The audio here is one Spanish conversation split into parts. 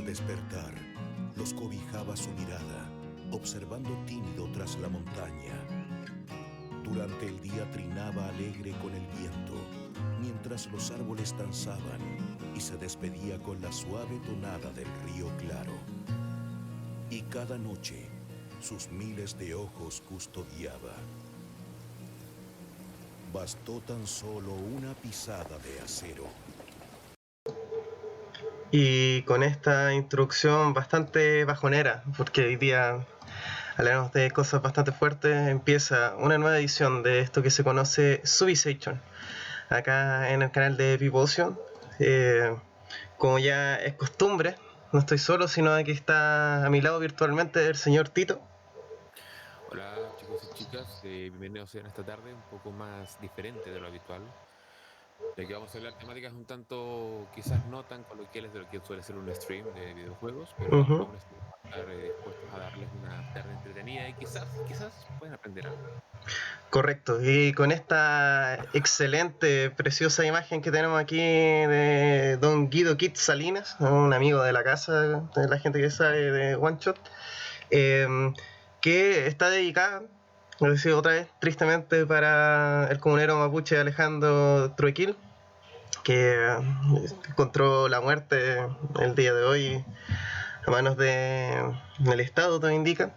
Al despertar, los cobijaba su mirada, observando tímido tras la montaña. Durante el día trinaba alegre con el viento, mientras los árboles danzaban y se despedía con la suave tonada del río claro. Y cada noche, sus miles de ojos custodiaba. Bastó tan solo una pisada de acero. Y con esta introducción bastante bajonera, porque hoy día hablaremos de cosas bastante fuertes, empieza una nueva edición de esto que se conoce Subisation, acá en el canal de Pipotion. Como ya es costumbre, no estoy solo, sino que está a mi lado virtualmente el señor Tito. Hola chicos y chicas, bienvenidos en esta tarde un poco más diferente de lo habitual, ya que vamos a hablar temáticas un tanto quizás no tan coloquiales de lo que suele ser un stream de videojuegos, pero aún así vamos a estar dispuestos a darles una tarde entretenida y quizás pueden aprender algo. Correcto, y con esta excelente, preciosa imagen que tenemos aquí de don Guido Kit Salinas, un amigo de la casa, de la gente que sabe de One Shot, que está dedicada, lo decía otra vez, tristemente para el comunero mapuche Alejandro Truequil, que encontró la muerte el día de hoy a manos del Estado, todo indica.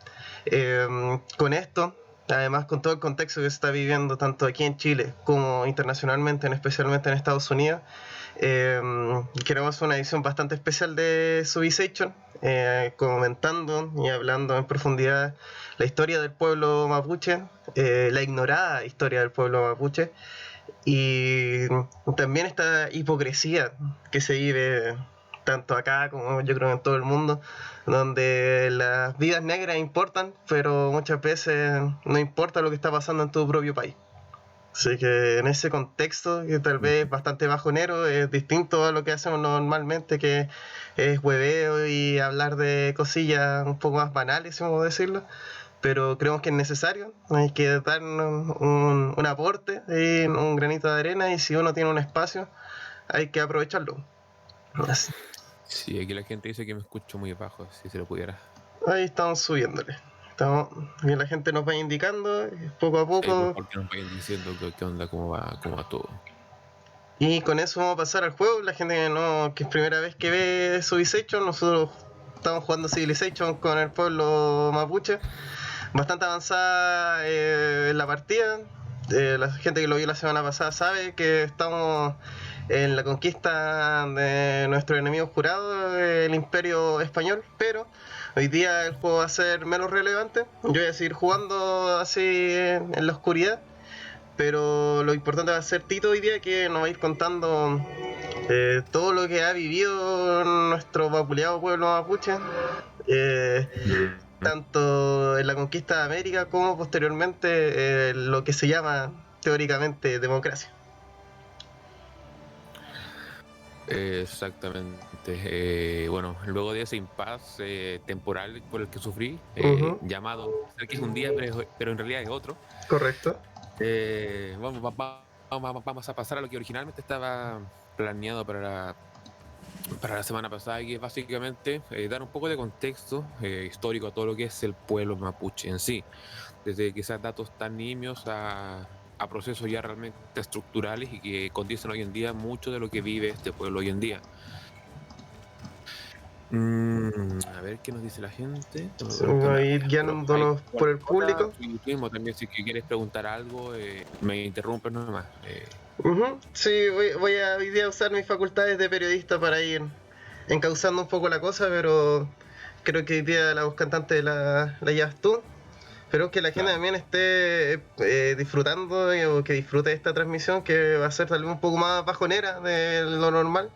Con esto, además con todo el contexto que se está viviendo tanto aquí en Chile como internacionalmente, especialmente en Estados Unidos, queremos hacer una edición bastante especial de Subisation, comentando y hablando en profundidad la historia del pueblo mapuche, la ignorada historia del pueblo mapuche, y también esta hipocresía que se vive tanto acá como yo creo en todo el mundo, donde las vidas negras importan, pero muchas veces no importa lo que está pasando en tu propio país. Así que en ese contexto, que tal vez es bastante bajonero, es distinto a lo que hacemos normalmente, que es hueveo y hablar de cosillas un poco más banales, si vamos a decirlo, pero creemos que es necesario, hay que dar un aporte, un granito de arena, y si uno tiene un espacio, hay que aprovecharlo. Así. Sí, aquí la gente dice que me escucho muy bajo, si se lo pudiera. Ahí estamos subiéndole. Y la gente nos va indicando poco a Sí, por poco. favor que nos vayan diciendo qué onda, cómo va todo. Y con eso vamos a pasar al juego. La gente que es primera vez que ve Civilization, nosotros estamos jugando Civilization con el pueblo mapuche. Bastante avanzada en la partida. La gente que lo vio la semana pasada sabe que estamos en la conquista de nuestro enemigo jurado, el Imperio Español, pero hoy día el juego va a ser menos relevante. Yo voy a seguir jugando así en la oscuridad, pero lo importante va a ser Tito hoy día, que nos va a ir contando todo lo que ha vivido nuestro vapuleado pueblo mapuche, tanto en la conquista de América como posteriormente lo que se llama teóricamente democracia. Exactamente. Bueno, luego de ese impasse temporal por el que sufrí, llamado, sé que es un día, pero en realidad es otro. Correcto. Vamos a pasar a lo que originalmente estaba planeado para la semana pasada, que es básicamente dar un poco de contexto histórico a todo lo que es el pueblo mapuche en sí, desde quizás datos tan nimios a procesos ya realmente estructurales y que condicen hoy en día mucho de lo que vive este pueblo hoy en día. A ver qué nos dice la gente. Va a ir guiándonos por el público. Tú mismo también, si quieres preguntar algo, me interrumpes nomás. Sí, voy a hoy día usar mis facultades de periodista para ir encauzando un poco la cosa, pero creo que hoy día la voz cantante la llevas tú. Espero que la gente también esté disfrutando o que disfrute de esta transmisión, que va a ser tal vez un poco más bajonera de lo normal,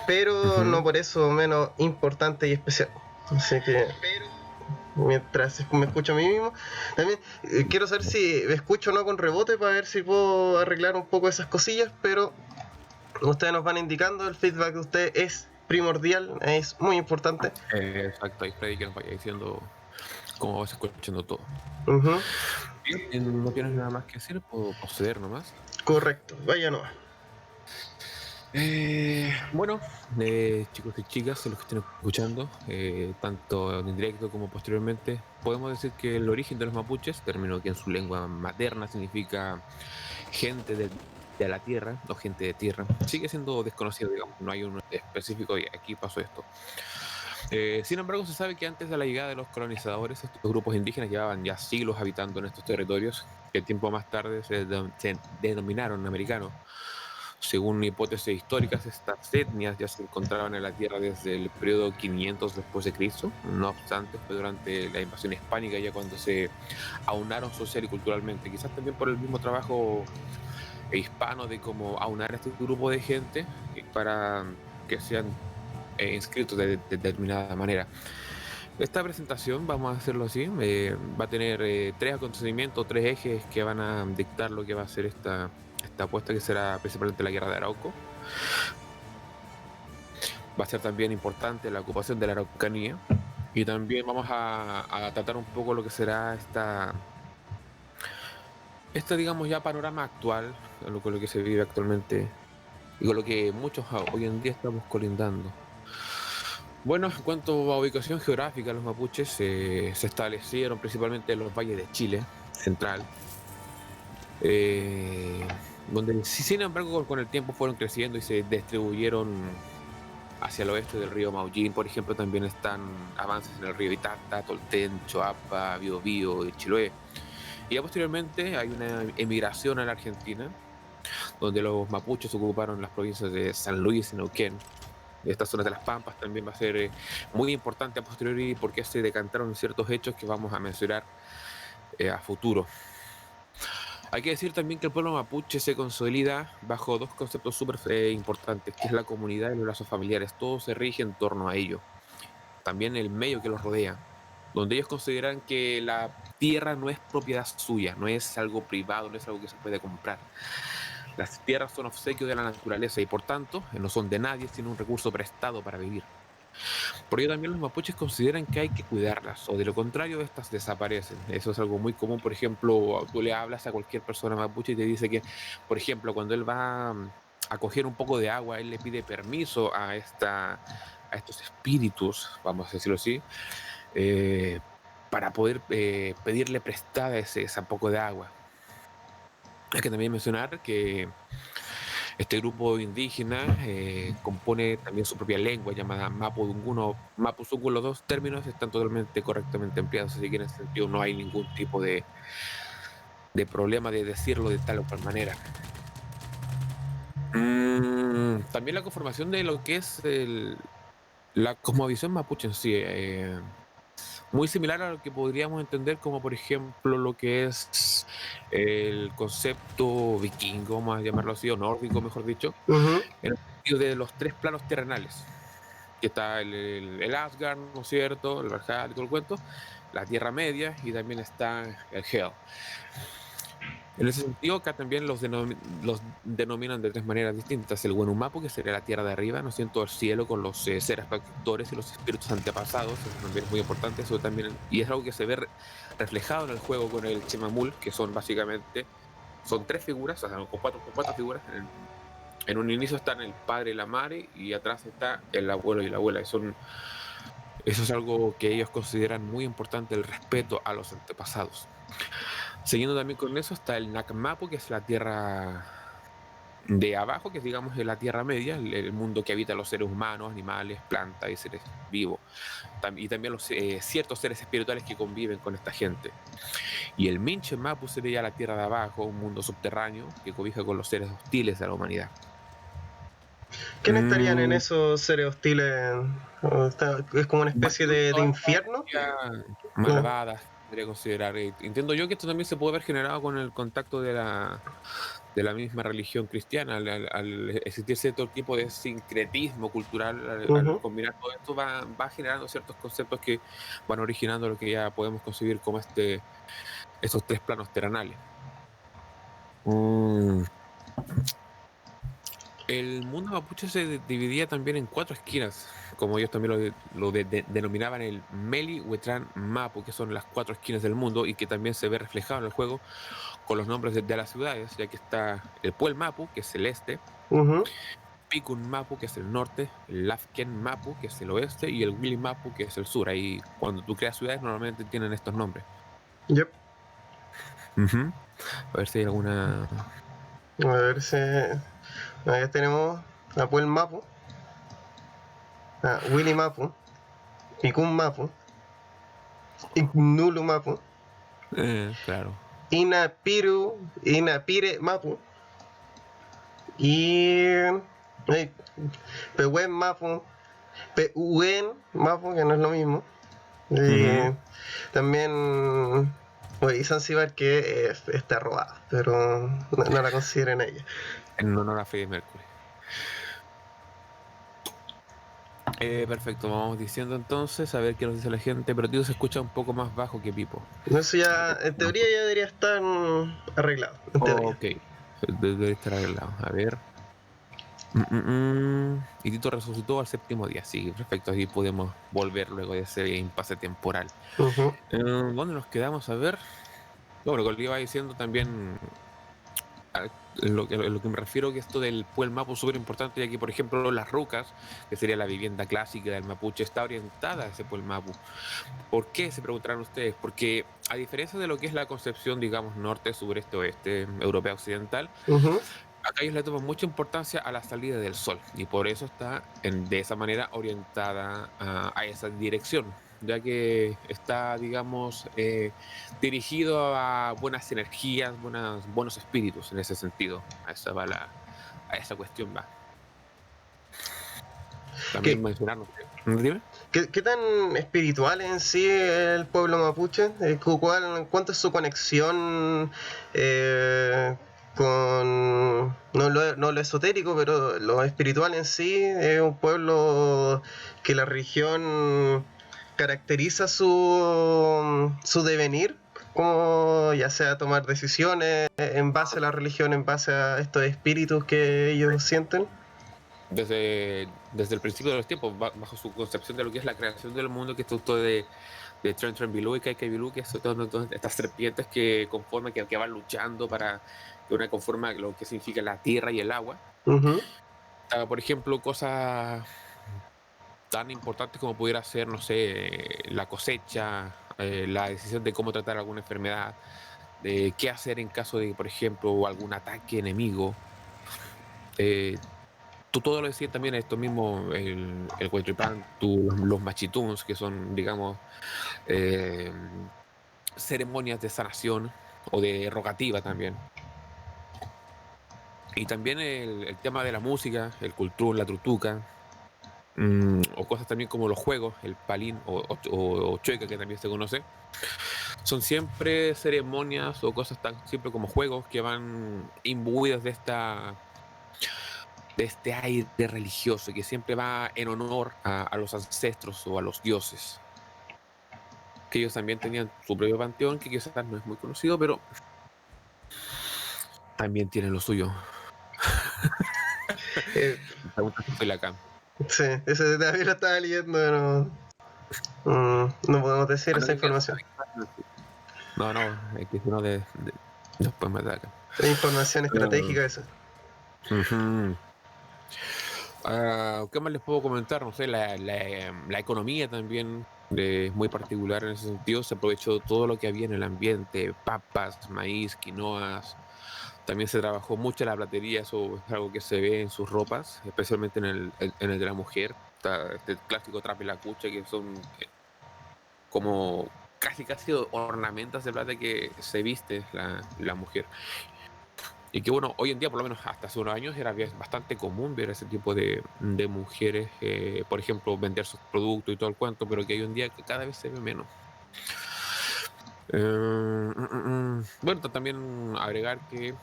pero no por eso menos importante y especial. Así que mientras me escucho a mí mismo, también quiero saber si me escucho o no con rebote, para ver si puedo arreglar un poco esas cosillas, pero ustedes nos van indicando, el feedback de ustedes es primordial, es muy importante. Exacto, ahí Freddy que nos vaya diciendo cómo vas escuchando todo. Bien, ¿no tienes nada más que decir? ¿Puedo proceder nomás? Correcto, vaya nomás. Bueno, chicos y chicas, los que estén escuchando, tanto en directo como posteriormente, podemos decir que el origen de los mapuches, término que en su lengua materna significa gente de la tierra o gente de tierra, sigue siendo desconocido, digamos, no hay un específico y aquí pasó esto. Sin embargo, se sabe que antes de la llegada de los colonizadores, estos grupos indígenas llevaban ya siglos habitando en estos territorios, que tiempo más tarde se denominaron americanos. Según hipótesis históricas, estas etnias ya se encontraban en la Tierra desde el periodo 500 después de Cristo. No obstante, fue durante la invasión hispánica ya cuando se aunaron social y culturalmente. Quizás también por el mismo trabajo hispano de cómo aunar a este grupo de gente para que sean inscritos de determinada manera. Esta presentación, vamos a hacerlo así, va a tener tres acontecimientos, tres ejes que van a dictar lo que va a ser esta apuesta, que será principalmente la guerra de Arauco. Va a ser también importante la ocupación de la Araucanía. Y también vamos a tratar un poco lo que será digamos, ya panorama actual, con lo que se vive actualmente y con lo que muchos hoy en día estamos colindando. Bueno, en cuanto a ubicación geográfica, los mapuches se establecieron principalmente en los valles de Chile central, donde sin embargo con el tiempo fueron creciendo y se distribuyeron hacia el oeste del río Maullín. Por ejemplo, también están avances en el río Itata, Tolten, Choapa, Biobío y Chiloé. Y ya posteriormente hay una emigración a la Argentina, donde los mapuches ocuparon las provincias de San Luis y Neuquén. Estas zonas de las Pampas también va a ser muy importante a posteriori porque se decantaron ciertos hechos que vamos a mencionar a futuro. Hay que decir también que el pueblo mapuche se consolida bajo dos conceptos súper importantes, que es la comunidad y los lazos familiares. Todo se rige en torno a ello. También el medio que los rodea, donde ellos consideran que la tierra no es propiedad suya, no es algo privado, no es algo que se puede comprar. Las tierras son obsequios de la naturaleza y por tanto no son de nadie, sino un recurso prestado para vivir. Por ello también los mapuches consideran que hay que cuidarlas, o de lo contrario estas desaparecen. Eso es algo muy común. Por ejemplo, tú le hablas a cualquier persona mapuche y te dice que, por ejemplo, cuando él va a coger un poco de agua, él le pide permiso a estos espíritus, vamos a decirlo así, para poder pedirle prestada ese poco de agua. Hay que también mencionar que este grupo indígena compone también su propia lengua llamada Mapudungun. Mapuzungun. Los dos términos están totalmente correctamente empleados, así que en ese sentido no hay ningún tipo de problema de decirlo de tal o cual manera. También la conformación de lo que es la cosmovisión mapuche en sí, muy similar a lo que podríamos entender como por ejemplo lo que es el concepto vikingo, vamos a llamarlo así, o nórdico mejor dicho, en el sentido de los tres planos terrenales, que está el Asgard, ¿no es cierto?, el Valhalla y todo el cuento, la Tierra Media, y también está el Hell. En ese sentido, acá también los denominan de tres maneras distintas. El Wenumapu, que sería la tierra de arriba, ¿no es cierto?, el cielo con los seres protectores y los espíritus antepasados, eso también es muy importante, eso también, y es algo que se ve reflejado en el juego con el Chemamul, que son básicamente, son tres figuras, o sea, con cuatro figuras. En un inicio están el padre y la madre, y atrás está el abuelo y la abuela, eso es algo que ellos consideran muy importante, el respeto a los antepasados. Siguiendo también con eso está el Nakmapu, que es la tierra de abajo, que digamos es la tierra media, el mundo que habita los seres humanos, animales, plantas y seres vivos. Y también los ciertos seres espirituales que conviven con esta gente. Y el Minche Mapu sería la tierra de abajo, un mundo subterráneo que cobija con los seres hostiles de la humanidad. ¿Quiénes estarían en esos seres hostiles? ¿Es como una especie de infierno? Malvadas, podría considerar. Entiendo yo que esto también se puede haber generado con el contacto de la misma religión cristiana, al existir cierto tipo de sincretismo cultural, al combinar todo esto va generando ciertos conceptos que van originando lo que ya podemos concebir como estos tres planos terrenales. El mundo mapuche se dividía también en cuatro esquinas, como ellos también lo denominaban el Meli Huetrán Mapu, que son las cuatro esquinas del mundo y que también se ve reflejado en el juego con los nombres de las ciudades, ya que está el Puel Mapu, que es el este, Pikun Mapu, que es el norte, el Lafken Mapu, que es el oeste, y el Willy Mapu, que es el sur. Ahí, cuando tú creas ciudades, normalmente tienen estos nombres. Yep. Ujú. A ver si hay alguna. A ver si. Ya tenemos Apuel Mapu, Willy Mapu, Pikun Mapu, Ignulu Mapu, Claro. Inapire Mapu y Pehuen Mapu, Pehuen Mapu, que no es lo mismo. Y también y Zanzíbar, que está robada, pero no la consideren ella. En honor a Freddie Mercury. Perfecto, vamos diciendo entonces, a ver qué nos dice la gente, pero tío se escucha un poco más bajo que Pipo. Eso ya, en teoría, ya debería estar arreglado, en teoría. Ok, debe estar arreglado. A ver. Y Tito resucitó al séptimo día, sí, perfecto, así podemos volver luego de ese impasse temporal. Uh-huh. ¿Dónde nos quedamos? A ver. Bueno, como le iba diciendo también, lo que me refiero que esto del Puel Mapu es súper importante, ya que, por ejemplo, las rucas, que sería la vivienda clásica del mapuche, está orientada a ese Puel Mapu. ¿Por qué? Se preguntarán ustedes. Porque a diferencia de lo que es la concepción, digamos, norte, sureste, oeste, europea, occidental, Uh-huh. acá ellos le toman mucha importancia a la salida del sol y por eso está de esa manera orientada a esa dirección, ya que está, digamos, dirigido a buenas energías, buenos espíritus en ese sentido. A esa va a esa cuestión va. También ¿Qué, mencionarnos. Dime. qué tan espiritual es en sí el pueblo mapuche? ¿Cuánto es su conexión con no lo esotérico, pero lo espiritual en sí? Es un pueblo que la religión caracteriza su devenir, como ya sea tomar decisiones en base a la religión, en base a estos espíritus que ellos sienten. Desde el principio de los tiempos, bajo su concepción de lo que es la creación del mundo, que es todo de Tren Tren Bilú y Kai Bilú, que son todas estas serpientes que conforman, que van luchando para que una conforma lo que significa la tierra y el agua. Uh-huh. Por ejemplo, cosas tan importantes como pudiera ser, no sé, la cosecha, la decisión de cómo tratar alguna enfermedad, de qué hacer en caso de, por ejemplo, algún ataque enemigo. Tú todo lo decías también esto mismo, el Huaytripán, los machituns, que son, digamos, eh, ceremonias de sanación o de rogativa también. Y también el tema de la música, el cultrún, la trutuca, o cosas también como los juegos, el palín o chueca, que también se conoce. Son siempre ceremonias o cosas tan siempre como juegos que van imbuidas de este aire religioso que siempre va en honor a los ancestros o a los dioses. Que ellos también tenían su propio panteón, que quizás no es muy conocido, pero también tienen lo suyo. Eh, Soy la acá. sí, ese también lo estaba leyendo, pero no podemos decir esa información. No, es que si no después me atacan. Es información estratégica esa. ¿Qué más les puedo comentar? No sé, la economía también es muy particular en ese sentido. Se aprovechó todo lo que había en el ambiente, papas, maíz, quinoas. También se trabajó mucho la platería, eso es algo que se ve en sus ropas, especialmente en el de la mujer. Está este clásico trape la cucha, que son como casi ornamentas de plata que se viste la mujer. Y que bueno, hoy en día, por lo menos hasta hace unos años, era bastante común ver ese tipo de mujeres, por ejemplo, vender sus productos y todo el cuento, pero que hoy en día cada vez se ve menos. Bueno, también agregar que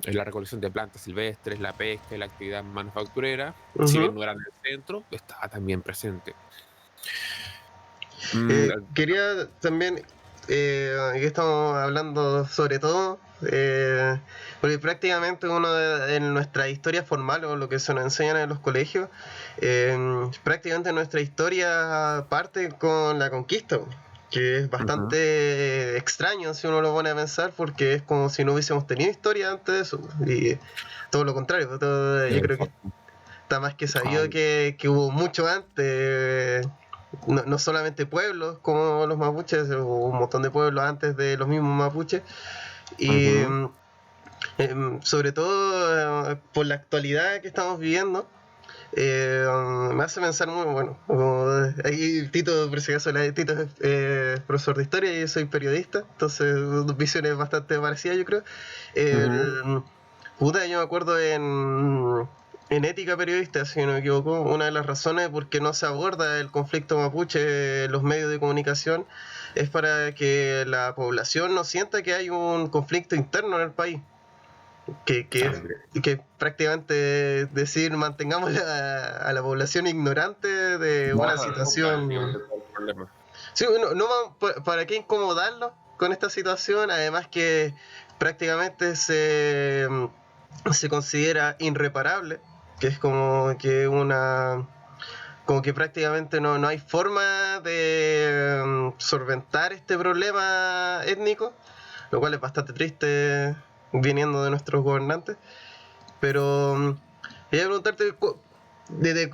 la recolección de plantas silvestres, la pesca y la actividad manufacturera, si bien no era en el centro, estaba también presente. Quería también, que estamos hablando sobre todo, porque prácticamente en nuestra historia formal o lo que se nos enseñan en los colegios, prácticamente nuestra historia parte con la conquista, que es bastante extraño si uno lo pone a pensar, porque es como si no hubiésemos tenido historia antes de eso, y todo lo contrario, yo creo que está más que sabido que hubo mucho antes, no solamente pueblos como los mapuches, hubo un montón de pueblos antes de los mismos mapuches, y sobre todo por la actualidad que estamos viviendo. Me hace pensar muy bueno. Ahí Tito, por si acaso, Tito es profesor de historia y yo soy periodista, entonces visiones bastante parecidas, yo creo. Puta, yo me acuerdo en Ética Periodista, si no me equivoco, una de las razones por qué no se aborda el conflicto mapuche en los medios de comunicación es para que la población no sienta que hay un conflicto interno en el país. Que prácticamente decir mantengamos a la población ignorante de una situación. Sí, ¿para qué incomodarlo con esta situación? Además que prácticamente se considera irreparable, que es como que prácticamente no hay forma de solventar este problema étnico, lo cual es bastante triste viniendo de nuestros gobernantes. Pero quería preguntarte desde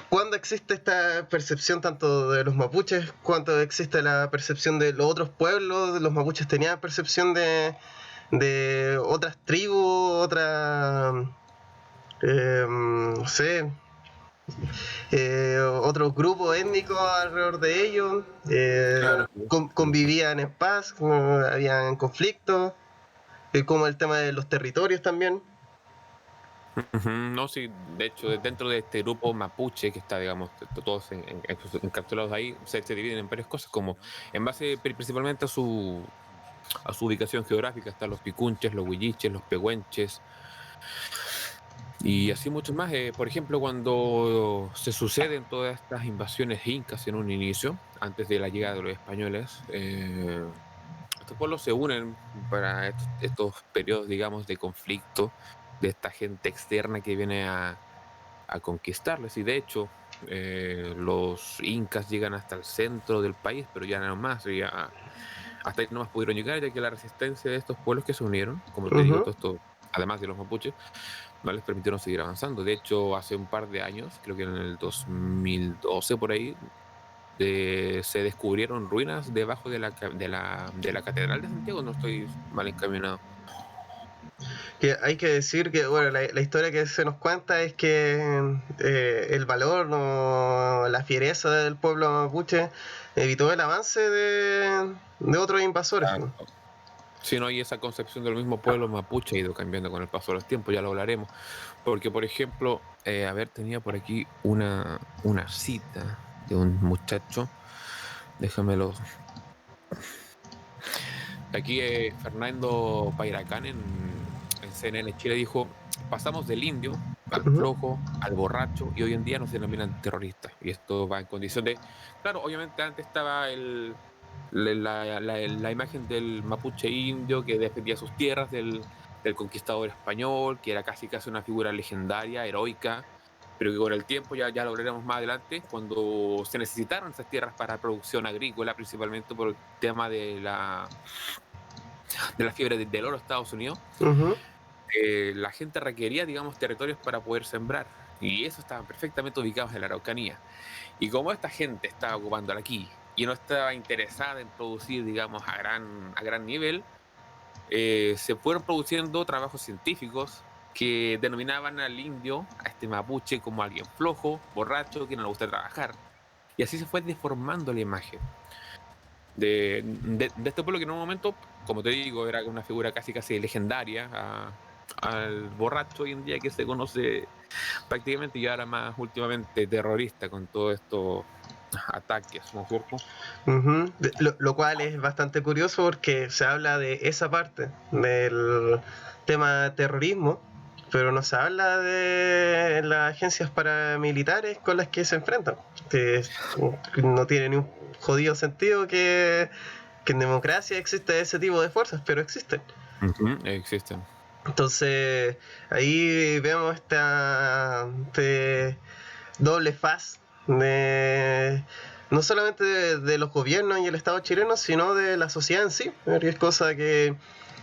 cuándo existe esta percepción tanto de los mapuches, cuánto existe la percepción de los otros pueblos. Los mapuches tenían percepción de otras tribus, no sé, otros grupos étnicos alrededor de ellos, Claro. convivían en paz, habían conflictos, como el tema de los territorios también. No, sí, de hecho, dentro de este grupo mapuche que está, digamos, todos encapsulados ahí, se dividen en varias cosas, como en base principalmente a su ubicación geográfica. Están los picunches, los huilliches, los pehuenches y así muchos más. Por ejemplo, cuando se suceden todas estas invasiones incas en un inicio, antes de la llegada de los españoles, estos pueblos se unen para estos periodos, digamos, de conflicto de esta gente externa que viene a conquistarles. Y de hecho, los incas llegan hasta el centro del país, pero ya no más, hasta ahí no más pudieron llegar, ya que la resistencia de estos pueblos que se unieron, como te digo, todo esto, además de los mapuches, no les permitieron seguir avanzando. De hecho, hace un par de años, creo que en el 2012 por ahí, se descubrieron ruinas debajo de la Catedral de Santiago. No estoy mal encaminado. Que hay que decir que bueno, la historia que se nos cuenta es que el valor, la fiereza del pueblo mapuche evitó el avance de otros invasores. Claro. Si no hay esa concepción del mismo pueblo mapuche, ha ido cambiando con el paso de los tiempos, ya lo hablaremos. Porque, por ejemplo, tenía por aquí una cita de un muchacho. Déjamelo. Aquí Fernando Pairacán en CNN Chile dijo: pasamos del indio al flojo, al borracho, y hoy en día nos denominan terroristas. Y esto va en condición de... Claro, obviamente antes estaba la imagen del mapuche indio que defendía sus tierras del conquistador español, que era casi una figura legendaria, heroica, pero que con el tiempo, ya lo veremos más adelante, cuando se necesitaron esas tierras para producción agrícola, principalmente por el tema de la fiebre del oro de Estados Unidos, la gente requería, digamos, territorios para poder sembrar, y esos estaban perfectamente ubicados en la Araucanía. Y como esta gente estaba ocupándola aquí y no estaba interesada en producir, digamos, a gran nivel, se fueron produciendo trabajos científicos que denominaban al indio, a este mapuche, como alguien flojo, borracho, que no le gusta trabajar. Y así se fue deformando la imagen de este pueblo, que en un momento, como te digo, era una figura casi legendaria, al borracho hoy en día que se conoce prácticamente, y ahora más últimamente terrorista con todos estos ataques, ¿no es cierto? Lo cual es bastante curioso porque se habla de esa parte del tema terrorismo, pero no se habla de las agencias paramilitares con las que se enfrentan, que no tiene ni un jodido sentido que en democracia existe ese tipo de fuerzas, pero existen. Existen. Entonces ahí vemos este doble faz no solamente de los gobiernos y el Estado chileno, sino de la sociedad en sí. Es cosa que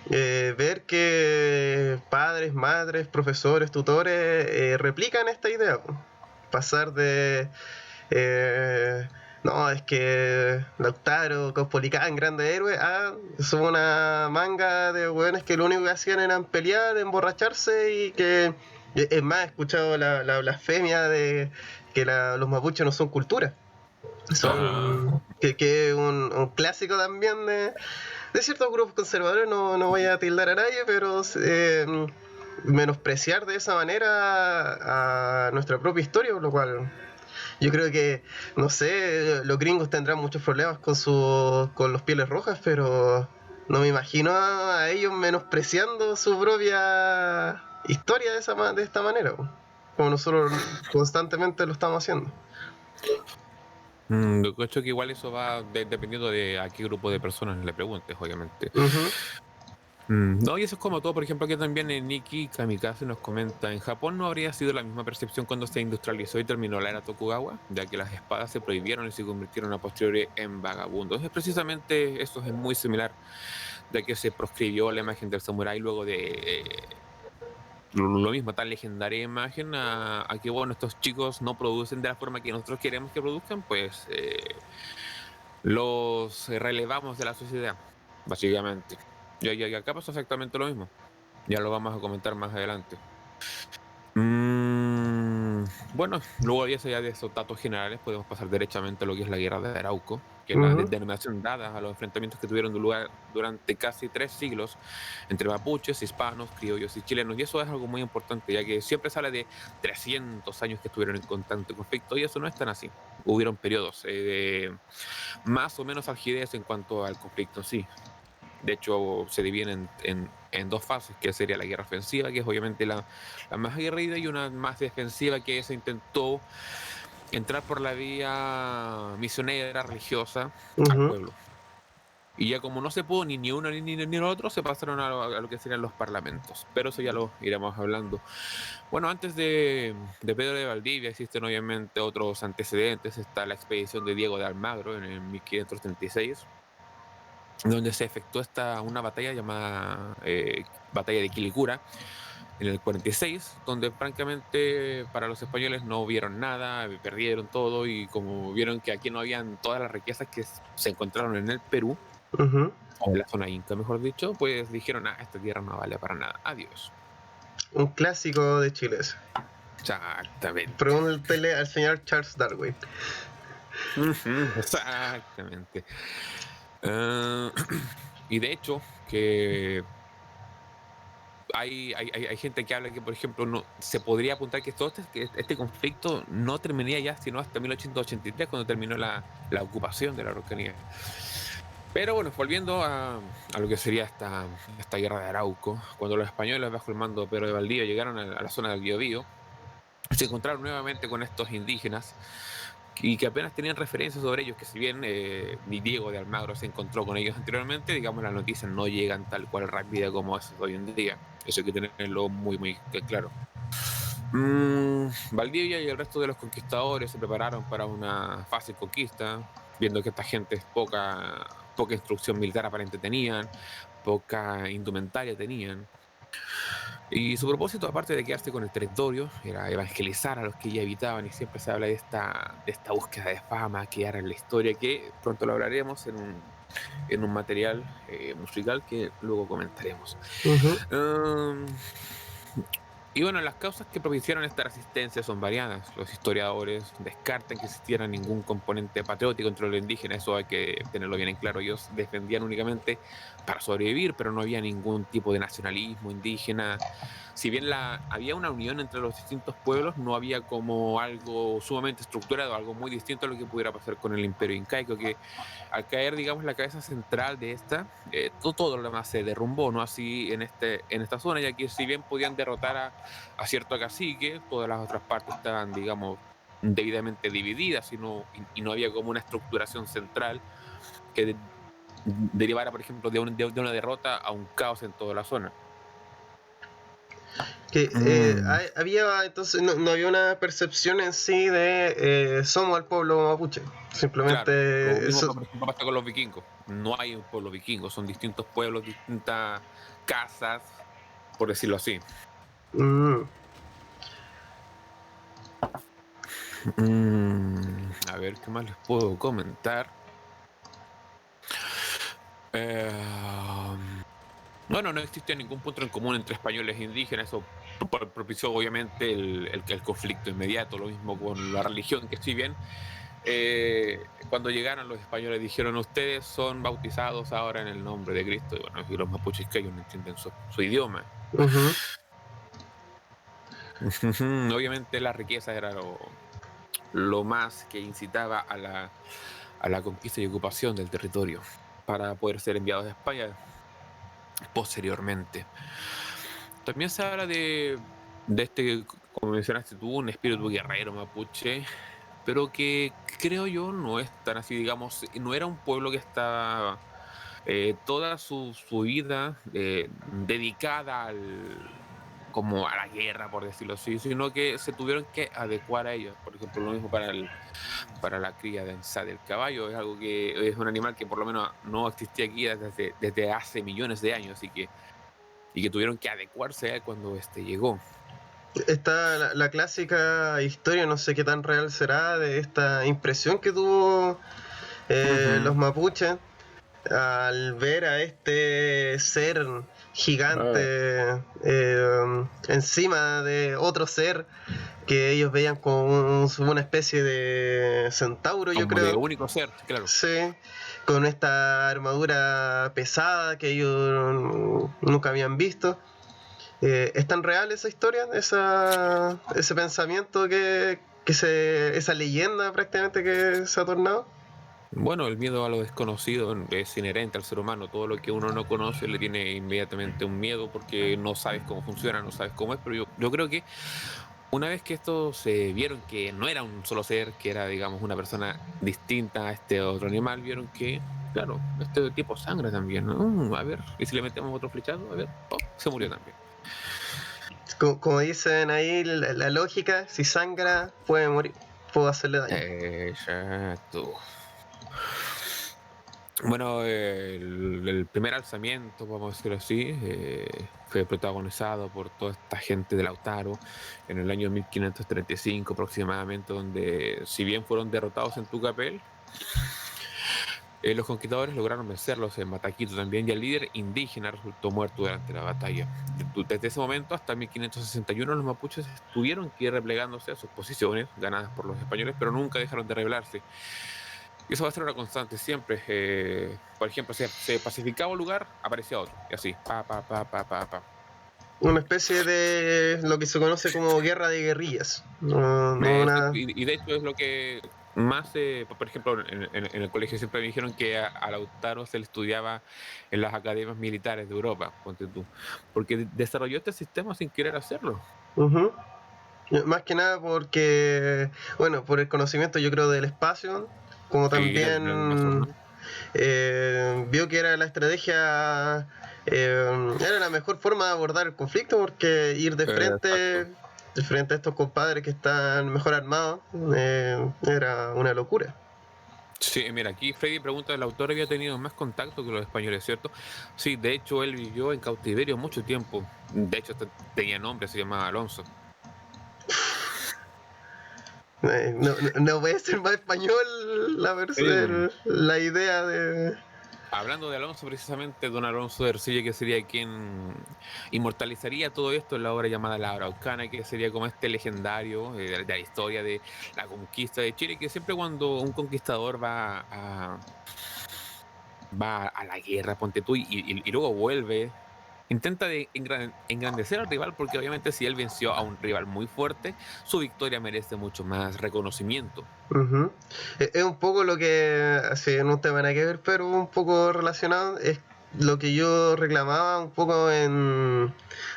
ver que padres, madres, profesores, tutores replican esta idea. Pasar de no, es que Lautaro, Caupolicán, grandes héroes, son una manga de hueones que lo único que hacían era pelear, emborracharse y que, es más, he escuchado la blasfemia de que los mapuches no son cultura. Son que un clásico también de ciertos grupos conservadores, no voy a tildar a nadie, pero menospreciar de esa manera a nuestra propia historia, lo cual yo creo que, no sé, los gringos tendrán muchos problemas con los pieles rojas, pero no me imagino a ellos menospreciando su propia historia de esta manera, como nosotros constantemente lo estamos haciendo. Yo creo que igual eso va dependiendo de a qué grupo de personas le preguntes, obviamente. Uh-huh. No, y eso es como todo. Por ejemplo, aquí también Nikki Kamikaze nos comenta: en Japón no habría sido la misma percepción cuando se industrializó y terminó la era Tokugawa, ya que las espadas se prohibieron y se convirtieron a posteriori en vagabundos. Es precisamente eso, es muy similar, de que se proscribió la imagen del samurái luego de lo mismo, tan legendaria imagen, a que bueno, estos chicos no producen de la forma que nosotros queremos que produzcan, pues los relevamos de la sociedad, básicamente. Y acá pasa exactamente lo mismo. Ya lo vamos a comentar más adelante. Bueno, luego ya de esos datos generales podemos pasar derechamente a lo que es la guerra de Arauco, que es la denominación dada a los enfrentamientos que tuvieron lugar durante casi 3 siglos entre mapuches, hispanos, criollos y chilenos. Y eso es algo muy importante, ya que siempre se habla de 300 años que estuvieron en constante conflicto, y eso no es tan así. Hubieron periodos de más o menos algidez en cuanto al conflicto en sí. De hecho, se dividen en 2 fases, que sería la guerra ofensiva, que es obviamente la más aguerrida, y una más defensiva, que se intentó entrar por la vía misionera, religiosa, al pueblo. Y ya como no se pudo ni uno ni lo otro, se pasaron a lo que serían los parlamentos. Pero eso ya lo iremos hablando. Bueno, antes de Pedro de Valdivia existen obviamente otros antecedentes. Está la expedición de Diego de Almagro en el 1536. Donde se efectuó una batalla llamada Batalla de Quilicura en el 46, donde francamente para los españoles no vieron nada, perdieron todo, y como vieron que aquí no habían todas las riquezas que se encontraron en el Perú, o en la zona inca, mejor dicho, pues dijeron: esta tierra no vale para nada, adiós. Un clásico de Chile. Exactamente. Pregúntale al señor Charles Darwin. Exactamente. Y de hecho, que hay gente que habla que, por ejemplo, se podría apuntar que este conflicto no terminaría ya sino hasta 1883, cuando terminó la ocupación de la Araucanía. Pero bueno, volviendo a lo que sería esta guerra de Arauco, cuando los españoles, bajo el mando de Pedro de Valdivia, llegaron a la zona del Biobío, se encontraron nuevamente con estos indígenas, y que apenas tenían referencias sobre ellos, que si bien Diego de Almagro se encontró con ellos anteriormente, digamos, las noticias no llegan tal cual rápida como es hoy en día. Eso hay que tenerlo muy, muy claro. Valdivia y el resto de los conquistadores se prepararon para una fácil conquista, viendo que esta gente poca instrucción militar aparente tenían, poca indumentaria tenían. Y su propósito, aparte de quedarse con el territorio, era evangelizar a los que ya habitaban, y siempre se habla de esta búsqueda de fama, quedar en la historia, que pronto lo hablaremos en un material musical que luego comentaremos. Y bueno, las causas que propiciaron esta resistencia son variadas. Los historiadores descartan que existiera ningún componente patriótico entre los indígenas, eso hay que tenerlo bien en claro. Ellos defendían únicamente para sobrevivir, pero no había ningún tipo de nacionalismo indígena. Si bien había una unión entre los distintos pueblos, no había como algo sumamente estructurado, algo muy distinto a lo que pudiera pasar con el Imperio Incaico, que al caer, digamos, la cabeza central de todo lo demás se derrumbó, ¿no? Así en esta zona, ya que si bien podían derrotar a cierto cacique, todas las otras partes estaban, digamos, debidamente divididas, y no había como una estructuración central que derivara, por ejemplo, de una derrota a un caos en toda la zona. Que Mm, había, entonces, no había una percepción en sí de somos el pueblo mapuche. claro, lo Simplemente mismo eso. por ejemplo, pasa con los vikingos. No hay un pueblo vikingo, son distintos pueblos, distintas casas, por decirlo así. Mm, A ver, ¿qué más les puedo comentar? Eh, bueno, no existía ningún punto en común entre españoles e indígenas, eso propició obviamente el conflicto inmediato, lo mismo con la religión, que si bien cuando llegaron los españoles dijeron ustedes son bautizados ahora en el nombre de Cristo, y bueno, y los mapuches que ellos no entienden su idioma. ujú. Obviamente la riqueza era lo más que incitaba a la conquista y ocupación del territorio para poder ser enviados a España posteriormente. También se habla de este, como mencionaste tú, un espíritu guerrero mapuche, pero que creo yo no es tan así, digamos, no era un pueblo que estaba toda su vida dedicada como a la guerra, por decirlo así, sino que se tuvieron que adecuar a ellos. Por ejemplo, lo mismo para la crianza del caballo, es algo que es un animal que por lo menos no existía aquí desde hace millones de años, y que tuvieron que adecuarse a él cuando llegó. Está la clásica historia, no sé qué tan real será, de esta impresión que tuvo Ujú. los mapuches al ver a este ser Ah, gigante encima de otro ser que ellos veían como una especie de centauro, yo como de creo. único ser, claro. Sí, con esta armadura pesada que ellos nunca habían visto. ¿Es tan real esa historia, ese pensamiento esa leyenda prácticamente que se ha tornado? Bueno, el miedo a lo desconocido es inherente al ser humano. Todo lo que uno no conoce le tiene inmediatamente un miedo porque no sabes cómo funciona, no sabes cómo es. Pero yo creo que una vez que estos se vieron que no era un solo ser, que era, digamos, una persona distinta a este otro animal, vieron que, claro, este tipo sangra también, ¿no? A ver, ¿y si le metemos otro flechazo? A ver, oh, se murió también. Como dicen ahí, la lógica, si sangra, puede morir, puedo hacerle daño. Exacto. Bueno, el primer alzamiento, vamos a decirlo así, fue protagonizado por toda esta gente de Lautaro en el año 1535 aproximadamente, donde si bien fueron derrotados en Tucapel, los conquistadores lograron vencerlos en Mataquito también, y el líder indígena resultó muerto durante la batalla. Desde ese momento hasta 1561 los mapuches tuvieron que ir replegándose a sus posiciones ganadas por los españoles, pero nunca dejaron de rebelarse. Y eso va a ser una constante siempre. Por ejemplo, se pacificaba un lugar, aparecía otro. Y así, pa, pa, pa, pa, pa, pa. Una especie de lo que se conoce como guerra de guerrillas. No Exacto, una... y de hecho es lo que más, por ejemplo, en el colegio siempre me dijeron que a Lautaro se le estudiaba en las academias militares de Europa, ponte tú, porque desarrolló este sistema sin querer hacerlo. Ujú. Más que nada porque, bueno, por el conocimiento yo creo del espacio, como Sí, la también zona. vio que era la estrategia, era la mejor forma de abordar el conflicto, porque ir Exacto. de frente a estos compadres que están mejor armados, era una locura. Sí, mira, aquí Freddy pregunta, ¿el autor había tenido más contacto que los españoles, cierto? Sí, de hecho él vivió en cautiverio mucho tiempo. De hecho hasta tenía nombre, se llamaba Alonso. No puede ser más español Sí. la idea de... Hablando de Alonso, precisamente, don Alonso de Ercilla, que sería quien inmortalizaría todo esto en la obra llamada La Araucana, que sería como este legendario de la historia de la conquista de Chile, que siempre cuando un conquistador va a la guerra, ponte tú, y luego vuelve, intenta de engrandecer al rival, porque obviamente si él venció a un rival muy fuerte, su victoria merece mucho más reconocimiento. Ujú. Es un poco lo que, así no te van a que ver, pero un poco relacionado, es lo que yo reclamaba un poco en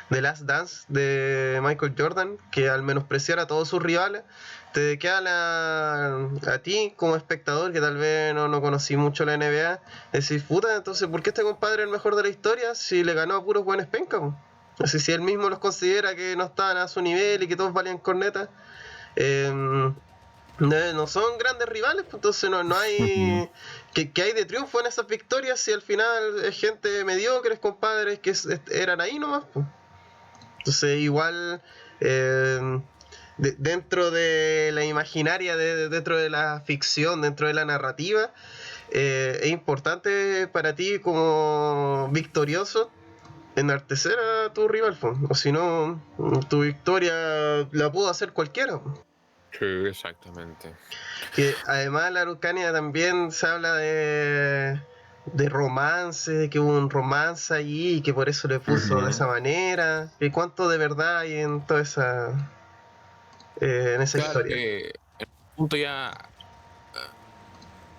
The Last Dance de Michael Jordan, que al menospreciar a todos sus rivales, te queda a ti como espectador, que tal vez no conocí mucho la NBA, decir, puta, entonces, ¿por qué este compadre es el mejor de la historia si le ganó a puros buenos pencas? No sé si él mismo los considera que no estaban a su nivel y que todos valían corneta. No son grandes rivales, pues entonces no hay que hay de triunfo en esas victorias si al final es gente mediocre, compadres que eran ahí nomás, pues. Entonces igual dentro de la imaginaria, dentro de la ficción, dentro de la narrativa, es importante para ti como victorioso enaltecer a tu rival, pues. O si no, tu victoria la pudo hacer cualquiera, pues. Sí, exactamente. Que además la Araucanía también se habla de romance, de que hubo un romance allí y que por eso le puso de esa manera. ¿Y cuánto de verdad hay en toda esa en esa Claro historia? que el punto ya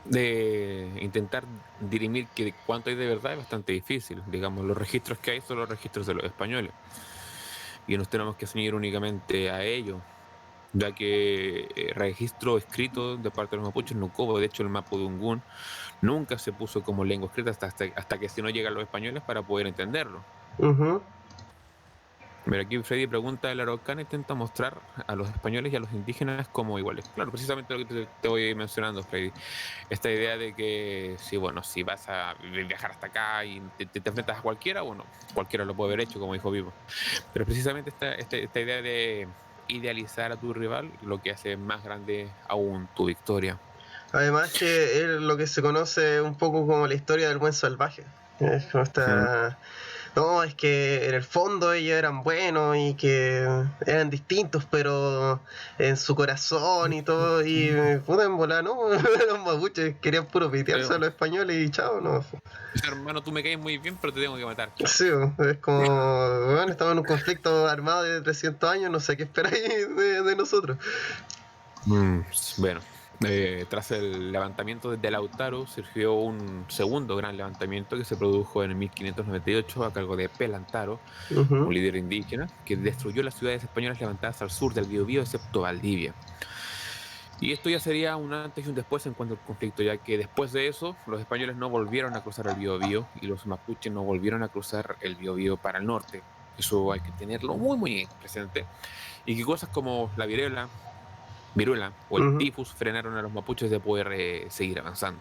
de intentar dirimir que cuánto hay de verdad es bastante difícil. Digamos, los registros que hay son los registros de los españoles. Y nos tenemos que ceñir únicamente a ello, ya que registro escrito de parte de los mapuches no hubo. De hecho, el mapudungún nunca se puso como lengua escrita hasta que si no llegan los españoles para poder entenderlo. Uh-huh. Mira, aquí Freddy pregunta, el Araucano intenta mostrar a los españoles y a los indígenas como iguales. Claro, precisamente lo que te voy mencionando, Freddy. Esta idea de que si vas a viajar hasta acá y te enfrentas a cualquiera, bueno, cualquiera lo puede haber hecho, como dijo Vivo. Pero precisamente esta idea de idealizar a tu rival lo que hace más grande aún tu victoria. Además que es lo que se conoce un poco como la historia del buen salvaje. Es como esta... No, es que en el fondo ellos eran buenos y que eran distintos, pero en su corazón y todo, y puta en volar, ¿no? Los mapuches querían puro pitearse a los españoles y chao, ¿no? Hermano, tú me caes muy bien, pero te tengo que matar. Chao. Sí, es como, bueno, estamos en un conflicto armado de 300 años, no sé qué esperáis de nosotros. Bueno, tras el levantamiento de Lautaro surgió un segundo gran levantamiento que se produjo en 1598 a cargo de Pelantaro, un líder indígena, que destruyó las ciudades españolas levantadas al sur del Biobío, excepto Valdivia. Y esto ya sería un antes y un después en cuanto al conflicto, ya que después de eso los españoles no volvieron a cruzar el Biobío y los mapuches no volvieron a cruzar el Biobío para el norte. Eso hay que tenerlo muy muy presente. Y que cosas como la viruela o el tifus frenaron a los mapuches de poder seguir avanzando.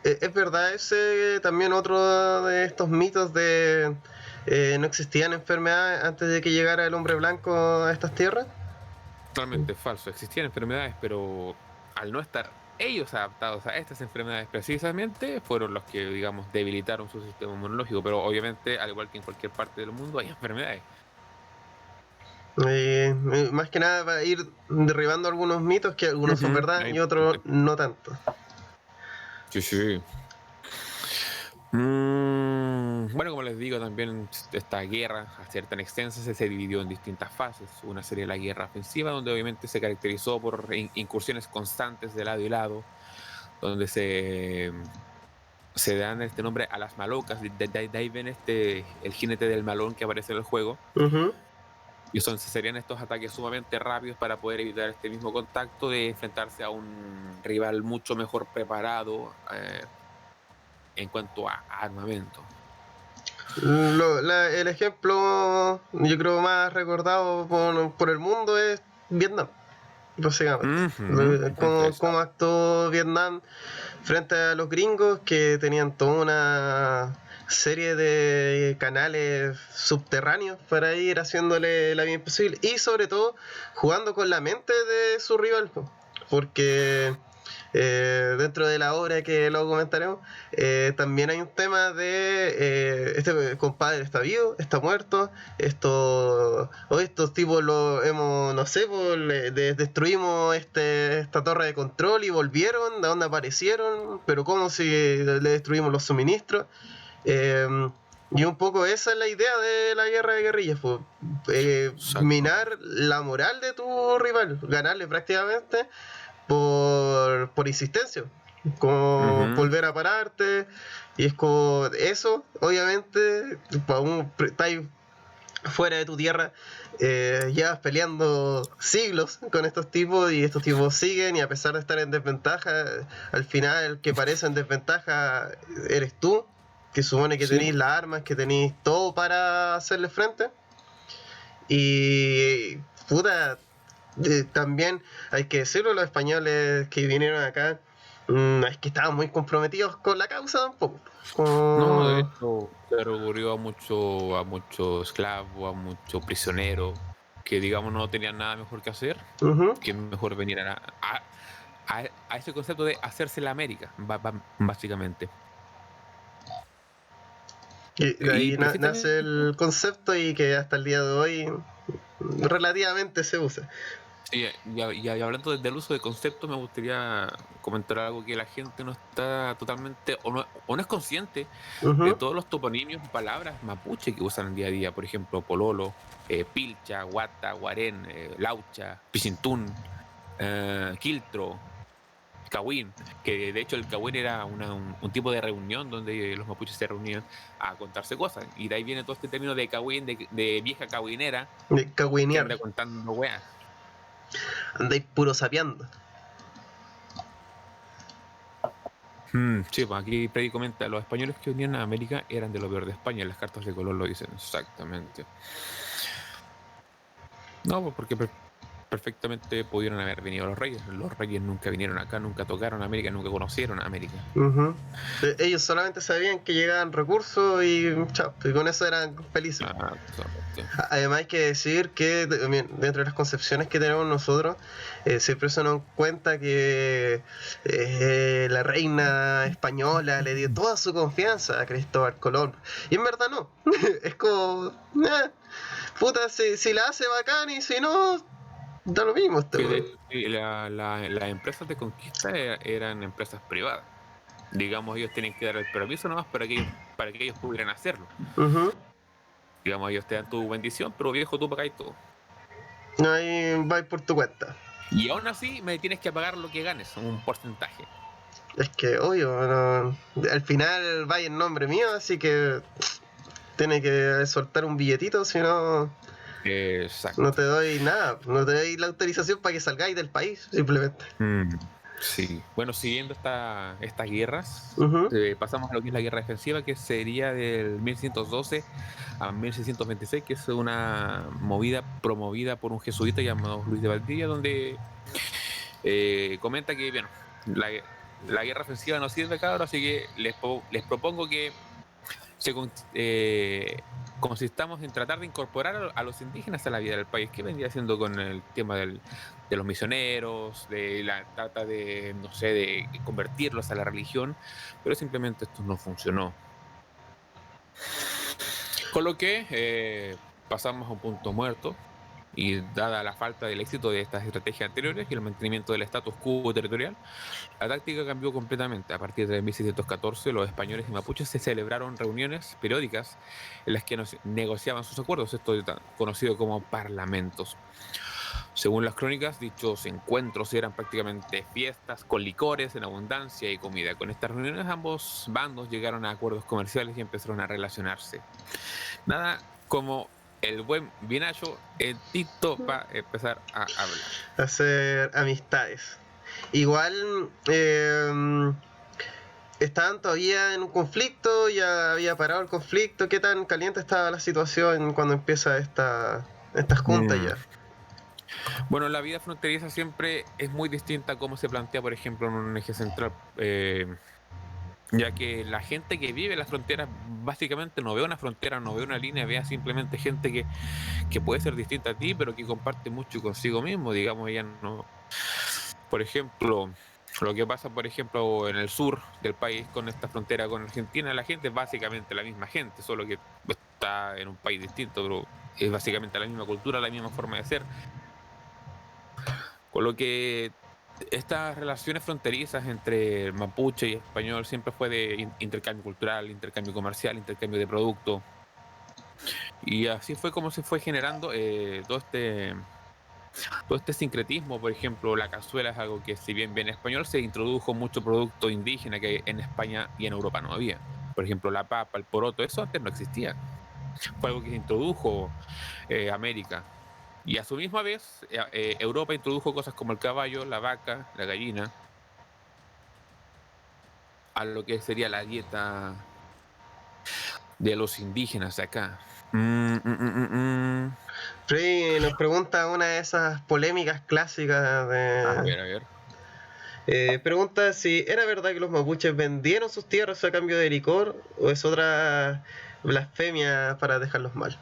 Es verdad, ese también otro de estos mitos de no existían enfermedades antes de que llegara el hombre blanco a estas tierras. Totalmente falso. Existían enfermedades, pero al no estar ellos adaptados a estas enfermedades precisamente, fueron los que, digamos, debilitaron su sistema inmunológico. Pero obviamente, al igual que en cualquier parte del mundo, hay enfermedades. Más que nada para ir derribando algunos mitos, que algunos son verdad y otros no tanto. Sí. Bueno, como les digo, también esta guerra, a ser tan extensa, se dividió en distintas fases. Una sería la guerra ofensiva, donde obviamente se caracterizó por incursiones constantes de lado y lado, donde se dan este nombre a las malocas. De ahí ven el jinete del malón que aparece en el juego. Y serían estos ataques sumamente rápidos para poder evitar este mismo contacto de enfrentarse a un rival mucho mejor preparado en cuanto a armamento. El ejemplo, yo creo, más recordado por el mundo es Vietnam, básicamente. Cómo actuó Vietnam frente a los gringos, que tenían toda una serie de canales subterráneos para ir haciéndole la vida imposible, y sobre todo jugando con la mente de su rival, porque dentro de la obra, que luego comentaremos, también hay un tema de este compadre está vivo, está muerto, estos tipos lo hemos, no sé, destruimos esta torre de control y volvieron, de dónde aparecieron, pero como si le destruimos los suministros. Y un poco esa es la idea de la guerra de guerrillas, minar la moral de tu rival, ganarle prácticamente por insistencia, como volver a pararte, y es como eso, obviamente, estás fuera de tu tierra, llevas peleando siglos con estos tipos, y estos tipos siguen, y a pesar de estar en desventaja, al final el que parece en desventaja eres tú, que supone que Sí. tenéis las armas, que tenéis todo para hacerle frente. Y puta, también hay que decirlo, los españoles que vinieron acá, es que estaban muy comprometidos con la causa tampoco. No, de Como... hecho, se recurrió a mucho esclavo, a mucho prisionero, que digamos no tenían nada mejor que hacer, Ujú. que mejor venir a ese concepto de hacerse la América, básicamente. Y de Y ahí nace precisamente, el concepto y que hasta el día de hoy relativamente se usa. sí, y hablando del uso de conceptos, me gustaría comentar algo que la gente no está totalmente, o no es consciente de Ujú. todos los toponimios y palabras mapuche que usan día a día. Por ejemplo, pololo, pilcha, guata, guarén, laucha, pichintún, quiltro, cahuín, que de hecho el cahuín era un tipo de reunión donde los mapuches se reunían a contarse cosas. Y de ahí viene todo este término de cahuín, de vieja cahuinera De que cagüinear, anda contando weas. andáis puro sapeando. Sí, pues aquí Freddy comenta, los españoles que venían a América eran de lo peor de España, las cartas de color lo dicen exactamente. No, pues porque perfectamente pudieron haber venido los reyes. Los reyes nunca vinieron acá, nunca tocaron América, nunca conocieron a América. Ujú. Ellos solamente sabían que llegaban recursos y chao, y con eso eran felices. Exactamente. Además hay que decir que dentro de las concepciones que tenemos nosotros, siempre se nos cuenta que la reina española le dio toda su confianza a Cristóbal Colón. Y en verdad no. Es como, puta, si la hace bacán y si no, da lo mismo este Que de weón. hecho sí, las empresas de conquista eran empresas privadas. Digamos, ellos tienen que dar el permiso nomás para que ellos pudieran hacerlo. Ujú. Digamos, ellos te dan tu bendición, pero viejo, tú pagáis todo. Ahí va por tu cuenta. Y aún así me tienes que pagar lo que ganes, un porcentaje. Es que, obvio, al final va en nombre mío, así que tiene que soltar un billetito, si no, no Exacto. te doy nada, no te doy la autorización para que salgáis del país, simplemente. Mm, sí. Bueno, siguiendo estas guerras, Ujú. pasamos a lo que es la guerra defensiva, que sería del 1112 a 1626, que es una movida promovida por un jesuita llamado Luis de Valdivia, donde comenta que, bueno, la guerra ofensiva no sirve, cabrón, así que les propongo que consistamos en tratar de incorporar a los indígenas a la vida del país. ¿Qué vendría haciendo con el tema de los misioneros, de la trata de, no sé, de convertirlos a la religión? Pero simplemente esto no funcionó. Con lo que pasamos a un punto muerto. Y dada la falta del éxito de estas estrategias anteriores y el mantenimiento del status quo territorial, la táctica cambió completamente. A partir de 1614, los españoles y mapuches se celebraron reuniones periódicas en las que negociaban sus acuerdos, esto es conocido como parlamentos. Según las crónicas, dichos encuentros eran prácticamente fiestas con licores en abundancia y comida. Con estas reuniones ambos bandos llegaron a acuerdos comerciales y empezaron a relacionarse. Nada como el buen Binacho en Tito para empezar a hablar. Hacer amistades. Igual, estaban todavía en un conflicto, ya había parado el conflicto, ¿qué tan caliente estaba la situación cuando empieza estas juntas Mm. ya? Bueno, la vida fronteriza siempre es muy distinta a cómo se plantea, por ejemplo, en un eje central, ya que la gente que vive en las fronteras básicamente no ve una frontera, no ve una línea, ve a simplemente gente que puede ser distinta a ti, pero que comparte mucho consigo mismo, digamos, ella no. Por ejemplo, lo que pasa, por ejemplo, en el sur del país con esta frontera con Argentina, la gente es básicamente la misma gente, solo que está en un país distinto, pero es básicamente la misma cultura, la misma forma de ser. Con lo que estas relaciones fronterizas entre mapuche y español siempre fue de intercambio cultural, intercambio comercial, intercambio de productos. Y así fue como se fue generando todo este sincretismo. Por ejemplo, la cazuela es algo que, si bien viene español, se introdujo mucho producto indígena que en España y en Europa no había. Por ejemplo, la papa, el poroto, eso antes no existía. Fue algo que se introdujo América. Y a su misma vez, Europa introdujo cosas como el caballo, la vaca, la gallina, a lo que sería la dieta. De los indígenas de acá. Freddy nos pregunta una de esas polémicas clásicas A de... ver, a ver. Pregunta si era verdad que los mapuches vendieron sus tierras a cambio de licor o es otra blasfemia para dejarlos mal.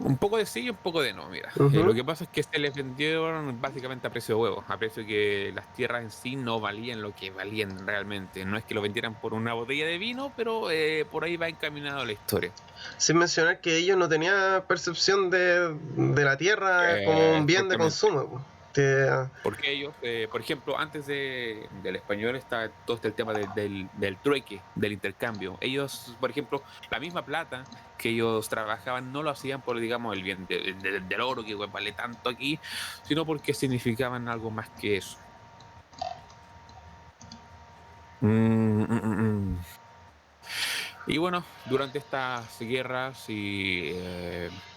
Un poco de sí y un poco de no, mira. Ujú. Lo que pasa es que se les vendieron básicamente a precio de huevo, a precio que las tierras en sí no valían lo que valían realmente. No es que lo vendieran por una botella de vino, pero por ahí va encaminado la historia. Sin mencionar que ellos no tenían percepción de la tierra como un bien de Exactamente. consumo. Po. Que, Porque ellos, por ejemplo, antes del español está todo este el tema del trueque, del intercambio. Ellos, por ejemplo, la misma plata que ellos trabajaban no lo hacían por, digamos, el bien del oro que vale tanto aquí, sino porque significaban algo más que eso. Y bueno, durante estas guerras y,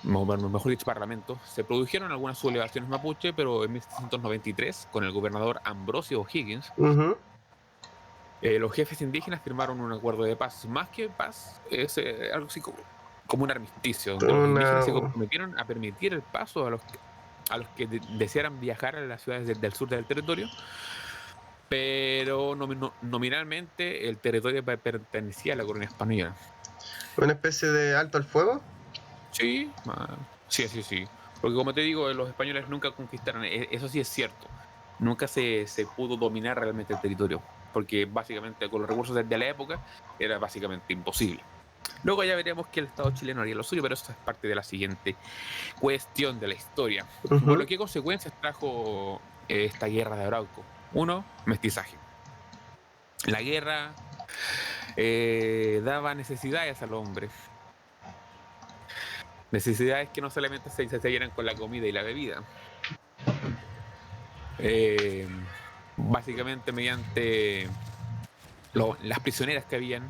mejor dicho, parlamentos, se produjeron algunas sublevaciones mapuche, pero en 1793, con el gobernador Ambrosio O'Higgins, ujú, los jefes indígenas firmaron un acuerdo de paz. Más que paz, es algo así como un armisticio, donde los indígenas se una, comprometieron a permitir el paso a los que desearan viajar a las ciudades del sur del territorio, pero nominalmente el territorio pertenecía a la corona española. una especie de alto al fuego. Sí, sí, sí, sí. Porque como te digo, los españoles nunca conquistaron, eso sí es cierto. Nunca se pudo dominar realmente el territorio, porque básicamente con los recursos de la época era básicamente imposible. Luego ya veremos que el Estado chileno haría lo suyo, pero eso es parte de la siguiente cuestión de la historia. Bueno, Ujú. ¿qué consecuencias trajo esta guerra de Arauco? Uno, mestizaje. La guerra daba necesidades al hombre. Necesidades que no solamente se llenan con la comida y la bebida. Eh, Básicamente mediante las prisioneras que habían,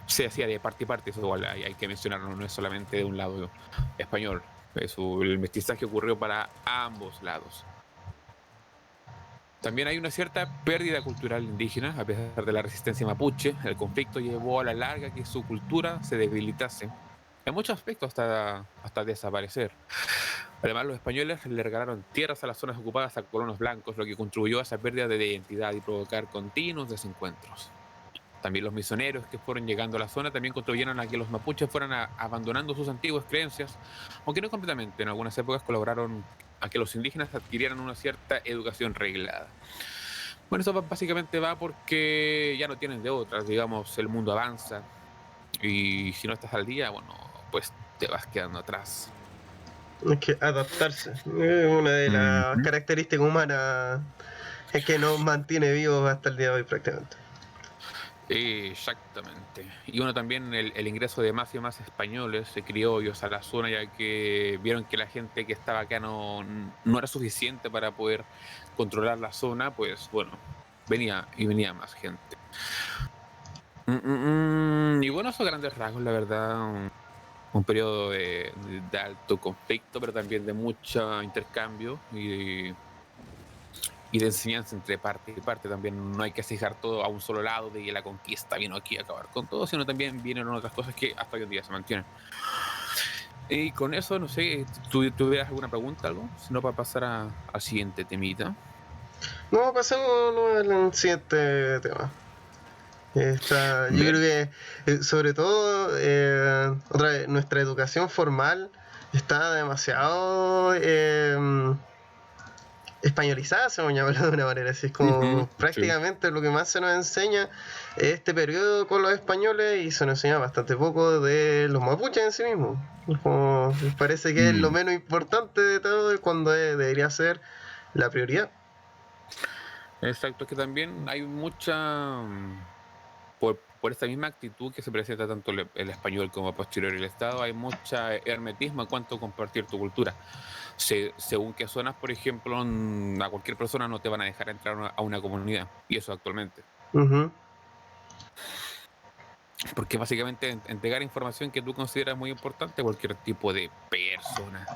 se hacía de parte y parte, eso igual hay que mencionarlo, no es solamente de un lado español. El mestizaje ocurrió para ambos lados. También hay una cierta pérdida cultural indígena, a pesar de la resistencia mapuche. El conflicto llevó a la larga que su cultura se debilitase, en muchos aspectos hasta desaparecer. Además, los españoles le regalaron tierras a las zonas ocupadas a colonos blancos, lo que contribuyó a esa pérdida de identidad y provocar continuos desencuentros. También los misioneros que fueron llegando a la zona también contribuyeron a que los mapuches fueran abandonando sus antiguas creencias, aunque no completamente. En algunas épocas colaboraron a que los indígenas adquirieran una cierta educación reglada. Bueno, eso básicamente va porque ya no tienen de otras, digamos, el mundo avanza y si no estás al día, bueno, pues te vas quedando atrás. Hay que adaptarse. Una de las Ujú. características humanas es que nos mantiene vivos hasta el día de hoy prácticamente. Exactamente. Y bueno, también el ingreso de más y más españoles, criollos a la zona, ya que vieron que la gente que estaba acá no era suficiente para poder controlar la zona, pues bueno, venía más gente. Y bueno, esos grandes rasgos, la verdad, un periodo de alto conflicto, pero también de mucho intercambio y de enseñanza entre parte y parte. También no hay que fijar todo a un solo lado de que la conquista vino aquí a acabar con todo, sino también vienen otras cosas que hasta hoy en día se mantienen. Y con eso, no sé, ¿tú tuvieras alguna pregunta, algo? Si no, para pasar al siguiente temita. No, pasemos al siguiente tema. Yo creo Bien. que, sobre todo, otra vez, nuestra educación formal está demasiado españolizada, se me llama de una manera. Así es Ujú, como sí. prácticamente lo que más se nos enseña es este periodo con los españoles y se nos enseña bastante poco de los mapuches en sí mismos. Como, parece que es lo Mm, menos importante de todo cuando debería ser la prioridad. exacto, es que también hay mucha, por esta misma actitud que se presenta tanto el español como posterior el Estado, hay mucha hermetismo en cuanto a compartir tu cultura. Según qué zonas, por ejemplo, a cualquier persona no te van a dejar entrar a una comunidad, y eso actualmente. Ujú. Porque básicamente entregar información que tú consideras muy importante a cualquier tipo de persona.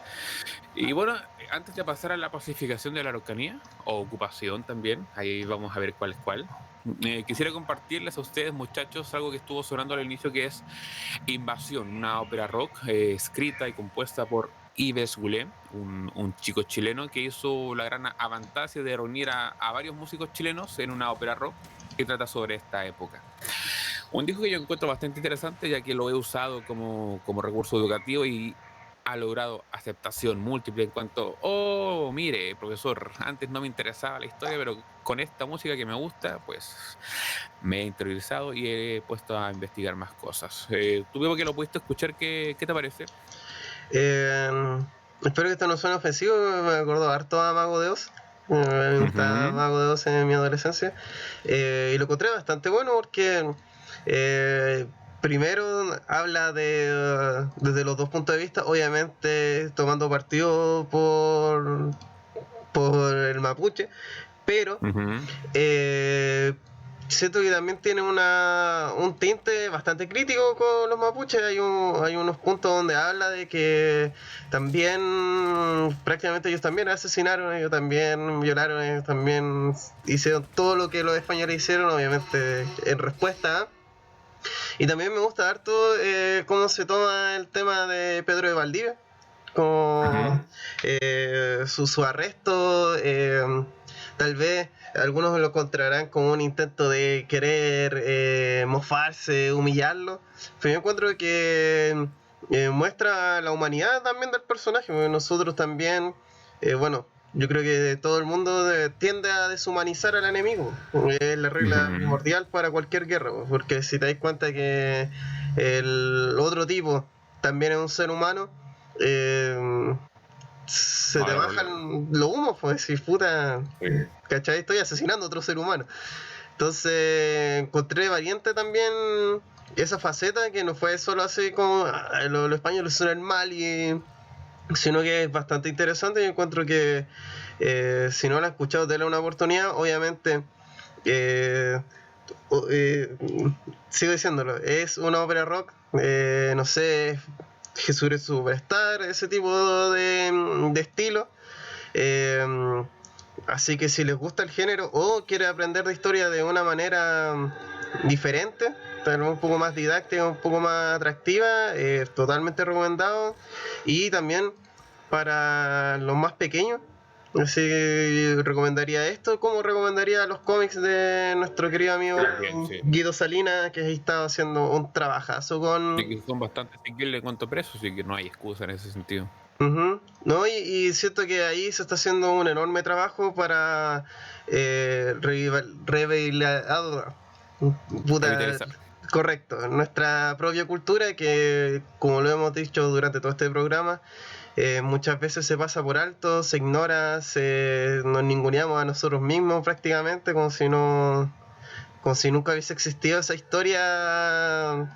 Y bueno, antes de pasar a la pacificación de la Araucanía, o ocupación también, ahí vamos a ver cuál es cuál. Quisiera compartirles a ustedes, muchachos, algo que estuvo sonando al inicio, que es Invasión, una ópera rock escrita y compuesta por Yves Goulet, un chico chileno que hizo la gran avantasia de reunir a varios músicos chilenos en una ópera rock que trata sobre esta época. Un disco que yo encuentro bastante interesante, ya que lo he usado como recurso educativo y ha logrado aceptación múltiple en cuanto, oh, mire, profesor, antes no me interesaba la historia, pero con esta música que me gusta, pues me he interiorizado y he puesto a investigar más cosas. Tú veo que lo pudiste escuchar, ¿qué te parece? Eh, Espero que esto no suene ofensivo, me acuerdo harto a Mago de Oz. Me gustaba Ujú, Mago de Oz en mi adolescencia. Y lo encontré bastante bueno porque eh, primero habla desde los dos puntos de vista, obviamente tomando partido por el mapuche, pero ujú. eh, siento que también tiene un tinte bastante crítico con los mapuches. Hay unos puntos donde habla de que también prácticamente ellos también asesinaron, ellos también violaron, ellos también hicieron todo lo que los españoles hicieron, obviamente en respuesta. Y también me gusta harto cómo se toma el tema de Pedro de Valdivia, Ujú. como su arresto. Tal vez algunos lo encontrarán como un intento de querer mofarse, humillarlo, pero yo encuentro que muestra la humanidad también del personaje, porque nosotros también, bueno, yo creo que todo el mundo tiende a deshumanizar al enemigo. Es la regla Ujú. primordial para cualquier guerra, porque si te das cuenta que el otro tipo también es un ser humano, eh, se te Ahora lo leo. bajan los humos, pues si puta, Sí. ¿cachai? Estoy asesinando a otro ser humano. Entonces encontré valiente también esa faceta que no fue solo así como los españoles son el mal, sino que es bastante interesante. Yo encuentro que si no la has escuchado, denle una oportunidad. Obviamente, eh, eh, sigo diciéndolo, es una ópera rock, no sé, Jesús es Superstar, ese tipo de estilo. Eh, Así que si les gusta el género o quieren aprender de historia de una manera diferente, tal vez un poco más didáctica, un poco más atractiva, totalmente recomendado. Y también para los más pequeños, así recomendaría esto, como recomendaría los cómics de nuestro querido amigo También, sí. Guido Salinas, que ha estado haciendo un trabajazo Sí, con. que son bastante asequibles en cuanto a precios, así que no hay excusa en ese sentido. No, y siento que ahí se está haciendo un enorme trabajo para revitalizar, puta, Revitalizar. correcto, nuestra propia cultura que, como lo hemos dicho durante todo este programa, muchas veces se pasa por alto, se ignora, nos ninguneamos a nosotros mismos prácticamente como si nunca hubiese existido esa historia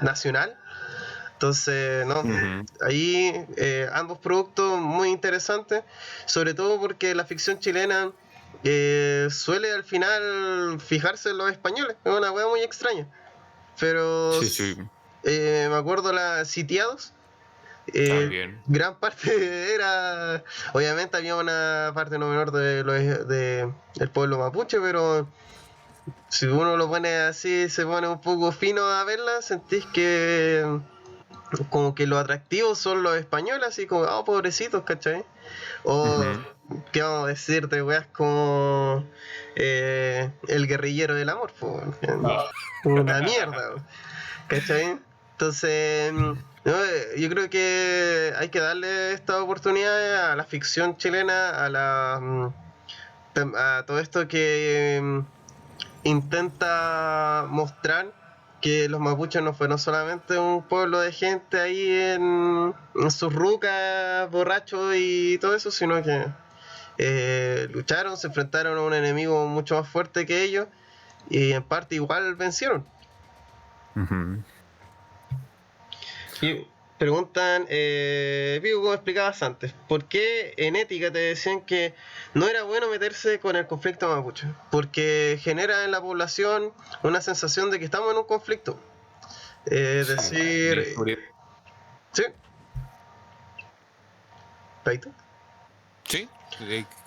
nacional. Entonces, no, Ujú. ahí ambos productos muy interesantes, sobre todo porque la ficción chilena suele al final fijarse en los españoles, es una wea muy extraña. Pero Sí, sí, me acuerdo la Sitiados, también. gran parte era, obviamente había una parte no menor del pueblo mapuche, pero si uno lo pone así, se pone un poco fino a verla, sentís que como que lo atractivo son los españoles, así como, oh, pobrecitos, ¿cachai? O, Ujú. ¿qué vamos a decir de weas como el guerrillero del amor? Ah. Una mierda, ¿cachai? Entonces, no, yo creo que hay que darle esta oportunidad a la ficción chilena, a todo esto que intenta mostrar que los mapuches no fueron solamente un pueblo de gente ahí en sus rucas, borrachos y todo eso, sino que lucharon, se enfrentaron a un enemigo mucho más fuerte que ellos y en parte igual vencieron. Ujú. Y preguntan, Pico, como explicabas antes, ¿por qué en ética te decían que no era bueno meterse con el conflicto mapuche? Porque genera en la población una sensación de que estamos en un conflicto. Es Sí, de decir, inseguridad. sí, Paito. Sí,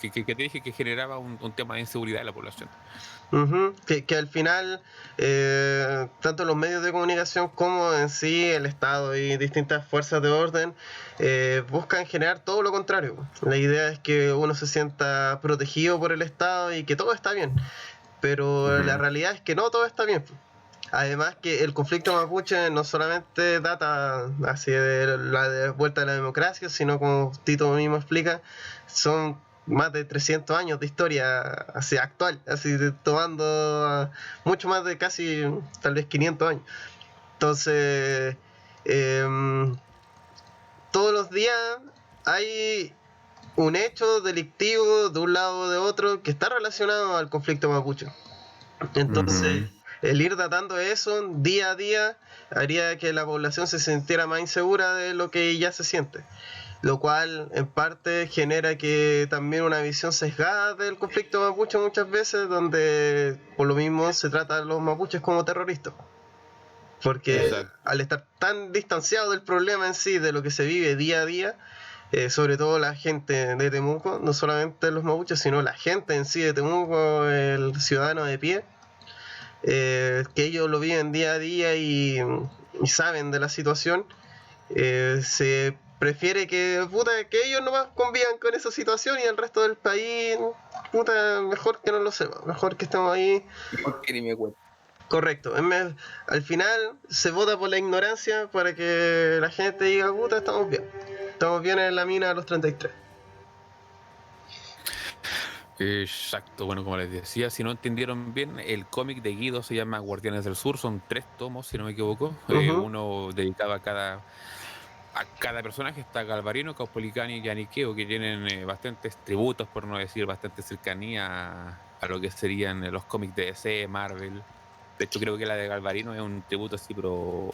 que te dije que generaba un tema de inseguridad en la población. Ujú, que al final, tanto los medios de comunicación como en sí el Estado y distintas fuerzas de orden buscan generar todo lo contrario. La idea es que uno se sienta protegido por el Estado y que todo está bien, pero la realidad es que no todo está bien. Además que el conflicto mapuche no solamente data así de la vuelta de la democracia, sino como Tito mismo explica, son más de 300 años de historia así actual, así tomando mucho más de casi tal vez 500 años. Entonces, em, todos los días hay un hecho delictivo de un lado o de otro que está relacionado al conflicto mapuche. Entonces, el ir datando eso día a día haría que la población se sintiera más insegura de lo que ya se siente, lo cual en parte genera que también una visión sesgada del conflicto mapuche muchas veces, donde por lo mismo se trata a los mapuches como terroristas, porque Exacto. al estar tan distanciado del problema en sí, de lo que se vive día a día, sobre todo la gente de Temuco, no solamente los mapuches, sino la gente en sí de Temuco, el ciudadano de pie, que ellos lo viven día a día y saben de la situación, se prefiere que, puta, que ellos nomás convivan con esa situación y el resto del país, puta, mejor que no lo sepa, mejor que estemos ahí. Porque ni me cuento. Correcto, al final se vota por la ignorancia para que la gente diga, puta, estamos bien en la mina de los 33. Exacto, bueno, como les decía, si no entendieron bien, el cómic de Guido se llama Guardianes del Sur, son 3 tomos, si no me equivoco, uno dedicado a cada personaje. Está Galvarino, Caupolicani y Yaniqueo, que tienen bastantes tributos, por no decir bastante cercanía a lo que serían los cómics de DC, Marvel. De hecho, creo que la de Galvarino es un tributo así, pero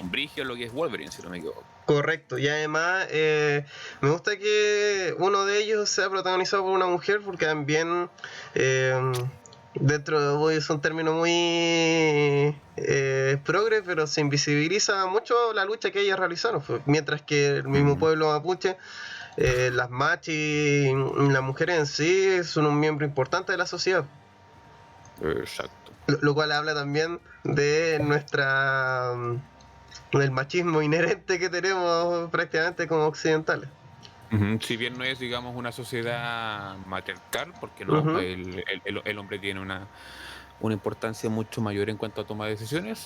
brigio lo que es Wolverine, si no me equivoco. Correcto, y además me gusta que uno de ellos sea protagonizado por una mujer, porque también dentro de es un término muy progre, pero se invisibiliza mucho la lucha que ellas realizaron, mientras que el mismo pueblo mapuche, las machis y las mujeres en sí son un miembro importante de la sociedad. Exacto. Lo cual habla también de del machismo inherente que tenemos prácticamente como occidentales. Si bien no es, digamos, una sociedad matriarcal, porque no, el hombre tiene una importancia mucho mayor en cuanto a toma de decisiones,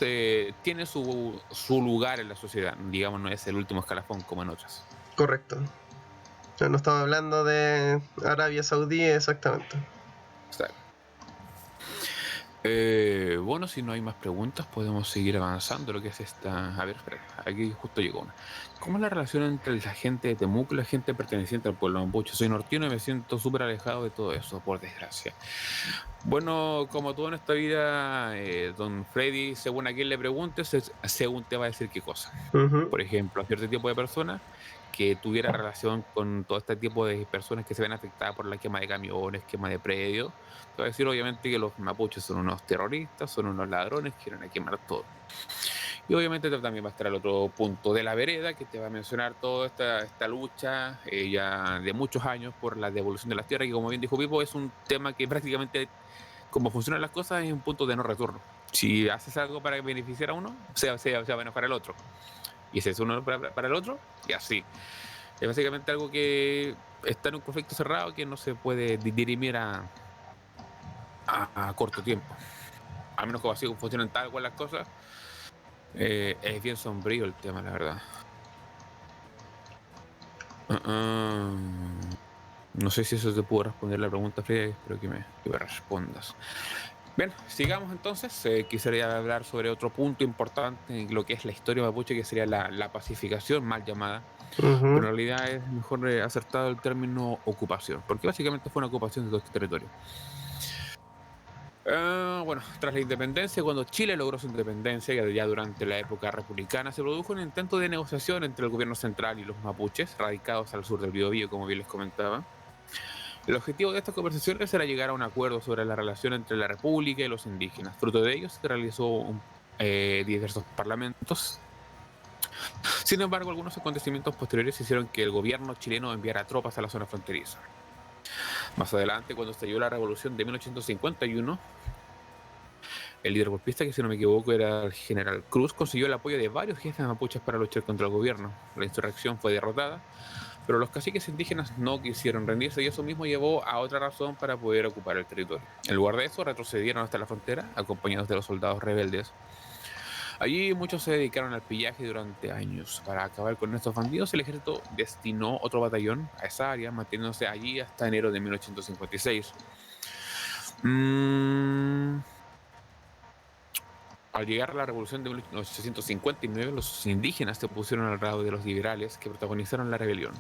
tiene su lugar en la sociedad, digamos, no es el último escalafón como en otras. Correcto. No estamos hablando de Arabia Saudí exactamente. Exacto. Bueno, si no hay más preguntas, podemos seguir avanzando. Lo que es esta. A ver, espera, aquí justo llegó una. ¿Cómo es la relación entre la gente de Temuco y la gente perteneciente al pueblo mapuche? Soy nortino y me siento súper alejado de todo eso, por desgracia. Bueno, como todo en esta vida, don Freddy, según a quien le preguntes, según te va a decir qué cosa. Por ejemplo, a cierto tipo de personas que tuviera relación con todo este tipo de personas que se ven afectadas por la quema de camiones, quema de predios. Te va a decir obviamente que los mapuches son unos terroristas, son unos ladrones, quieren quemar todo. Y obviamente también va a estar el otro punto de la vereda, que te va a mencionar toda esta lucha ya de muchos años por la devolución de las tierras, que como bien dijo Pipo, es un tema que prácticamente, como funcionan las cosas, es un punto de no retorno. Si haces algo para beneficiar a uno, se va a enojar el otro. Y ese es uno para el otro, y así. Es básicamente algo que está en un conflicto cerrado que no se puede dirimir a corto tiempo. A menos que así funcionan tal cual las cosas. Es bien sombrío el tema, la verdad. No sé si eso te pudo responder la pregunta, Frida. Espero que me respondas. Bien, sigamos entonces. Quisiera hablar sobre otro punto importante en lo que es la historia mapuche, que sería la pacificación, mal llamada. Pero en realidad es mejor acertado el término ocupación, porque básicamente fue una ocupación de todo este territorio. Bueno, tras la independencia, cuando Chile logró su independencia, ya durante la época republicana, se produjo un intento de negociación entre el gobierno central y los mapuches, radicados al sur del Biobío, como bien les comentaba. El objetivo de estas conversaciones era llegar a un acuerdo sobre la relación entre la república y los indígenas. Fruto de ello se realizó diversos parlamentos. Sin embargo, algunos acontecimientos posteriores hicieron que el gobierno chileno enviara tropas a la zona fronteriza. Más adelante, cuando estalló la revolución de 1851, El líder golpista, que si no me equivoco era el general Cruz, consiguió el apoyo de varios jefes mapuches para luchar contra el gobierno. La insurrección fue derrotada, pero los caciques indígenas no quisieron rendirse y eso mismo llevó a otra razón para poder ocupar el territorio. En lugar de eso, retrocedieron hasta la frontera, acompañados de los soldados rebeldes. Allí muchos se dedicaron al pillaje durante años. Para acabar con estos bandidos, el ejército destinó otro batallón a esa área, manteniéndose allí hasta enero de 1856. Al llegar a la revolución de 1859, los indígenas se pusieron al lado de los liberales que protagonizaron la rebelión,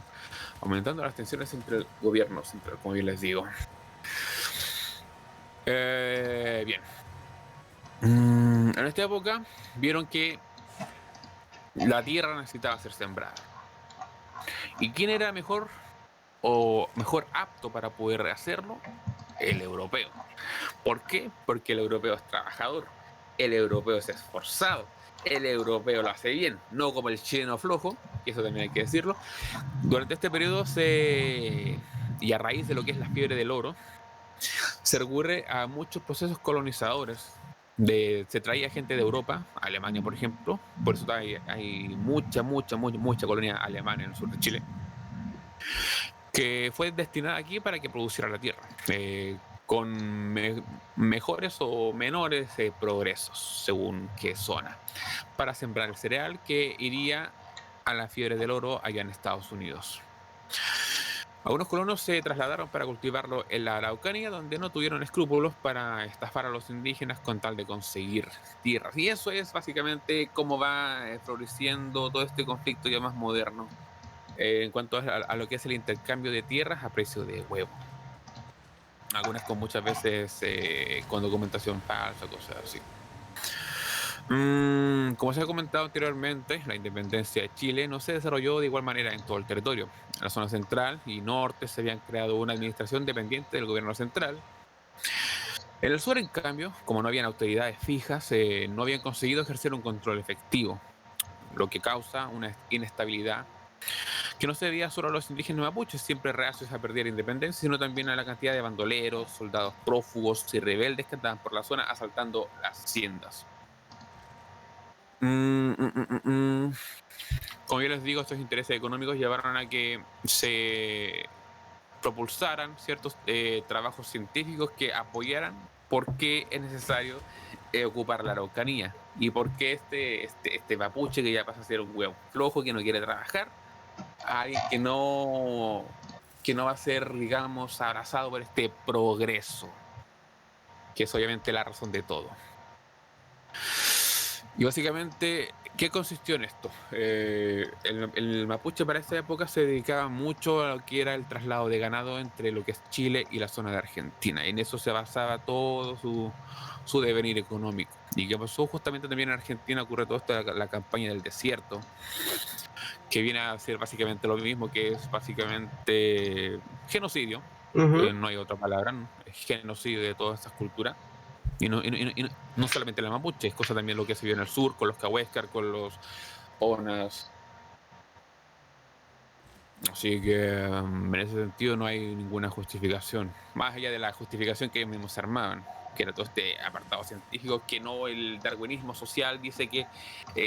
aumentando las tensiones entre el gobierno central, como bien les digo. Bien. En esta época vieron que la tierra necesitaba ser sembrada. ¿Y quién era mejor apto para poder hacerlo? El europeo. ¿Por qué? Porque el europeo es trabajador, el europeo es esforzado, el europeo lo hace bien, no como el chileno flojo, que eso también hay que decirlo. Durante este periodo y a raíz de lo que es la fiebre del oro, se recurre a muchos procesos colonizadores. Se traía gente de Europa, Alemania por ejemplo, por eso hay mucha colonia alemana en el sur de Chile, que fue destinada aquí para que produciera la tierra, con mejores o menores progresos según qué zona, para sembrar el cereal que iría a la fiebre del oro allá en Estados Unidos. Algunos colonos se trasladaron para cultivarlo en la Araucanía, donde no tuvieron escrúpulos para estafar a los indígenas con tal de conseguir tierras. Y eso es básicamente cómo va floreciendo todo este conflicto ya más moderno, en cuanto a lo que es el intercambio de tierras a precio de huevo. Algunas con muchas veces con documentación falsa, cosas así. Como se ha comentado anteriormente, la independencia de Chile no se desarrolló de igual manera en todo el territorio. En la zona central y norte se habían creado una administración dependiente del gobierno central. En el sur, en cambio, como no habían autoridades fijas, no habían conseguido ejercer un control efectivo, lo que causa una inestabilidad que no se debía solo a los indígenas mapuches, siempre reacios a perder independencia, sino también a la cantidad de bandoleros, soldados prófugos y rebeldes que andaban por la zona asaltando las haciendas. Como yo les digo, estos intereses económicos llevaron a que se propulsaran ciertos trabajos científicos que apoyaran por qué es necesario ocupar la Araucanía y por qué este mapuche que ya pasa a ser un huevo flojo, que no quiere trabajar, alguien que no va a ser, digamos, abrazado por este progreso, que es obviamente la razón de todo. Y básicamente, ¿qué consistió en esto? El mapuche para esta época se dedicaba mucho a lo que era el traslado de ganado entre lo que es Chile y la zona de Argentina. Y en eso se basaba todo su devenir económico. Y que pasó justamente también en Argentina, ocurre todo esto, la campaña del desierto, que viene a ser básicamente lo mismo, que es básicamente genocidio. No hay otra palabra, ¿no? Es genocidio de todas estas culturas. Y no solamente la mapuche, es cosa también lo que se vio en el sur, con los cahuéscar, con los onas. Así que en ese sentido no hay ninguna justificación. Más allá de la justificación que ellos mismos se armaban, que era todo este apartado científico, que no el darwinismo social dice que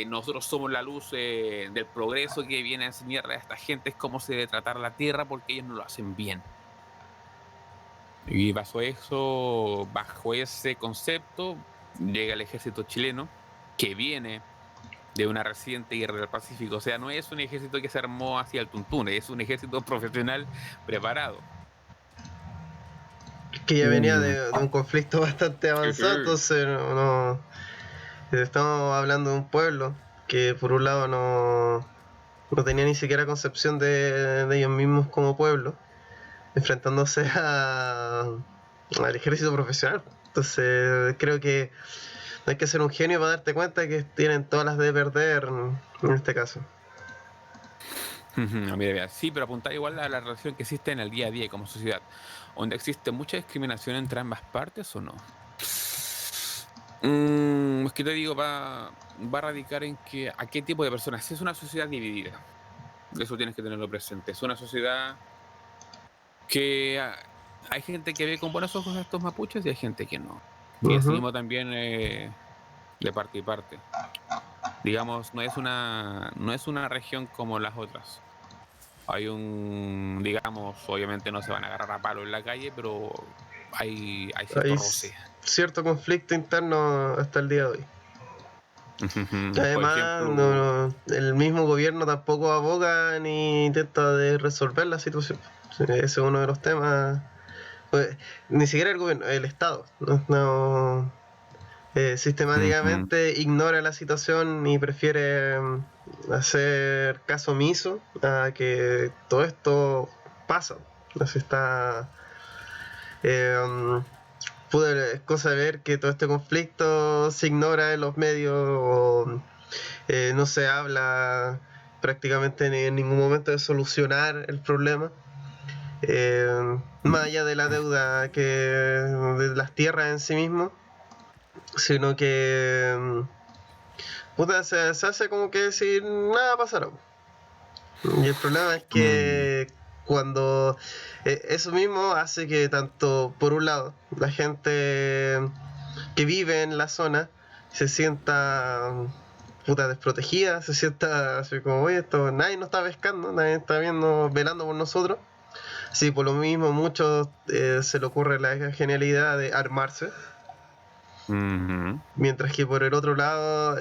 nosotros somos la luz del progreso que viene a enseñarle a esta gente es cómo se debe tratar la tierra porque ellos no lo hacen bien. Y bajo ese concepto, llega el ejército chileno, que viene de una reciente guerra del Pacífico. O sea, no es un ejército que se armó hacia el tuntún, es un ejército profesional preparado. Que ya venía de un conflicto bastante avanzado, entonces no estamos hablando de un pueblo que por un lado no tenía ni siquiera concepción de ellos mismos como pueblo, enfrentándose al ejército profesional. Entonces creo que no hay que ser un genio para darte cuenta que tienen todas las de perder en este caso. Mira, sí, pero apuntar igual a la relación que existe en el día a día como sociedad, donde existe mucha discriminación entre ambas partes o no. Es que te digo, va a radicar en que a qué tipo de personas. Es una sociedad dividida, eso tienes que tenerlo presente. Es una sociedad que hay gente que ve con buenos ojos a estos mapuches y hay gente que no. Y así Ujú. mismo también de parte y parte. Digamos, no es una región como las otras. Digamos, obviamente no se van a agarrar a palo en la calle, pero hay cierto Hay roce. cierto conflicto interno hasta el día de hoy. Por Además, ejemplo, el mismo gobierno tampoco aboga ni intenta de resolver la situación. Sí, ese es uno de los temas. Pues, ni siquiera el gobierno, el Estado. Sistemáticamente ignora la situación y prefiere hacer caso omiso a que todo esto pasa. Así está. Es cosa de ver que todo este conflicto se ignora en los medios o no se habla prácticamente en ningún momento de solucionar el problema. Más allá de la deuda que de las tierras en sí mismo, sino que se hace como que si nada pasara. Y el problema es mm, que cuando eso mismo hace que tanto, por un lado, la gente que vive en la zona se sienta desprotegida, se sienta así como, oye, esto, nadie nos está pescando, nadie está viendo, velando por nosotros. Sí, por lo mismo, muchos se le ocurre la genialidad de armarse. ujú. Mientras que por el otro lado,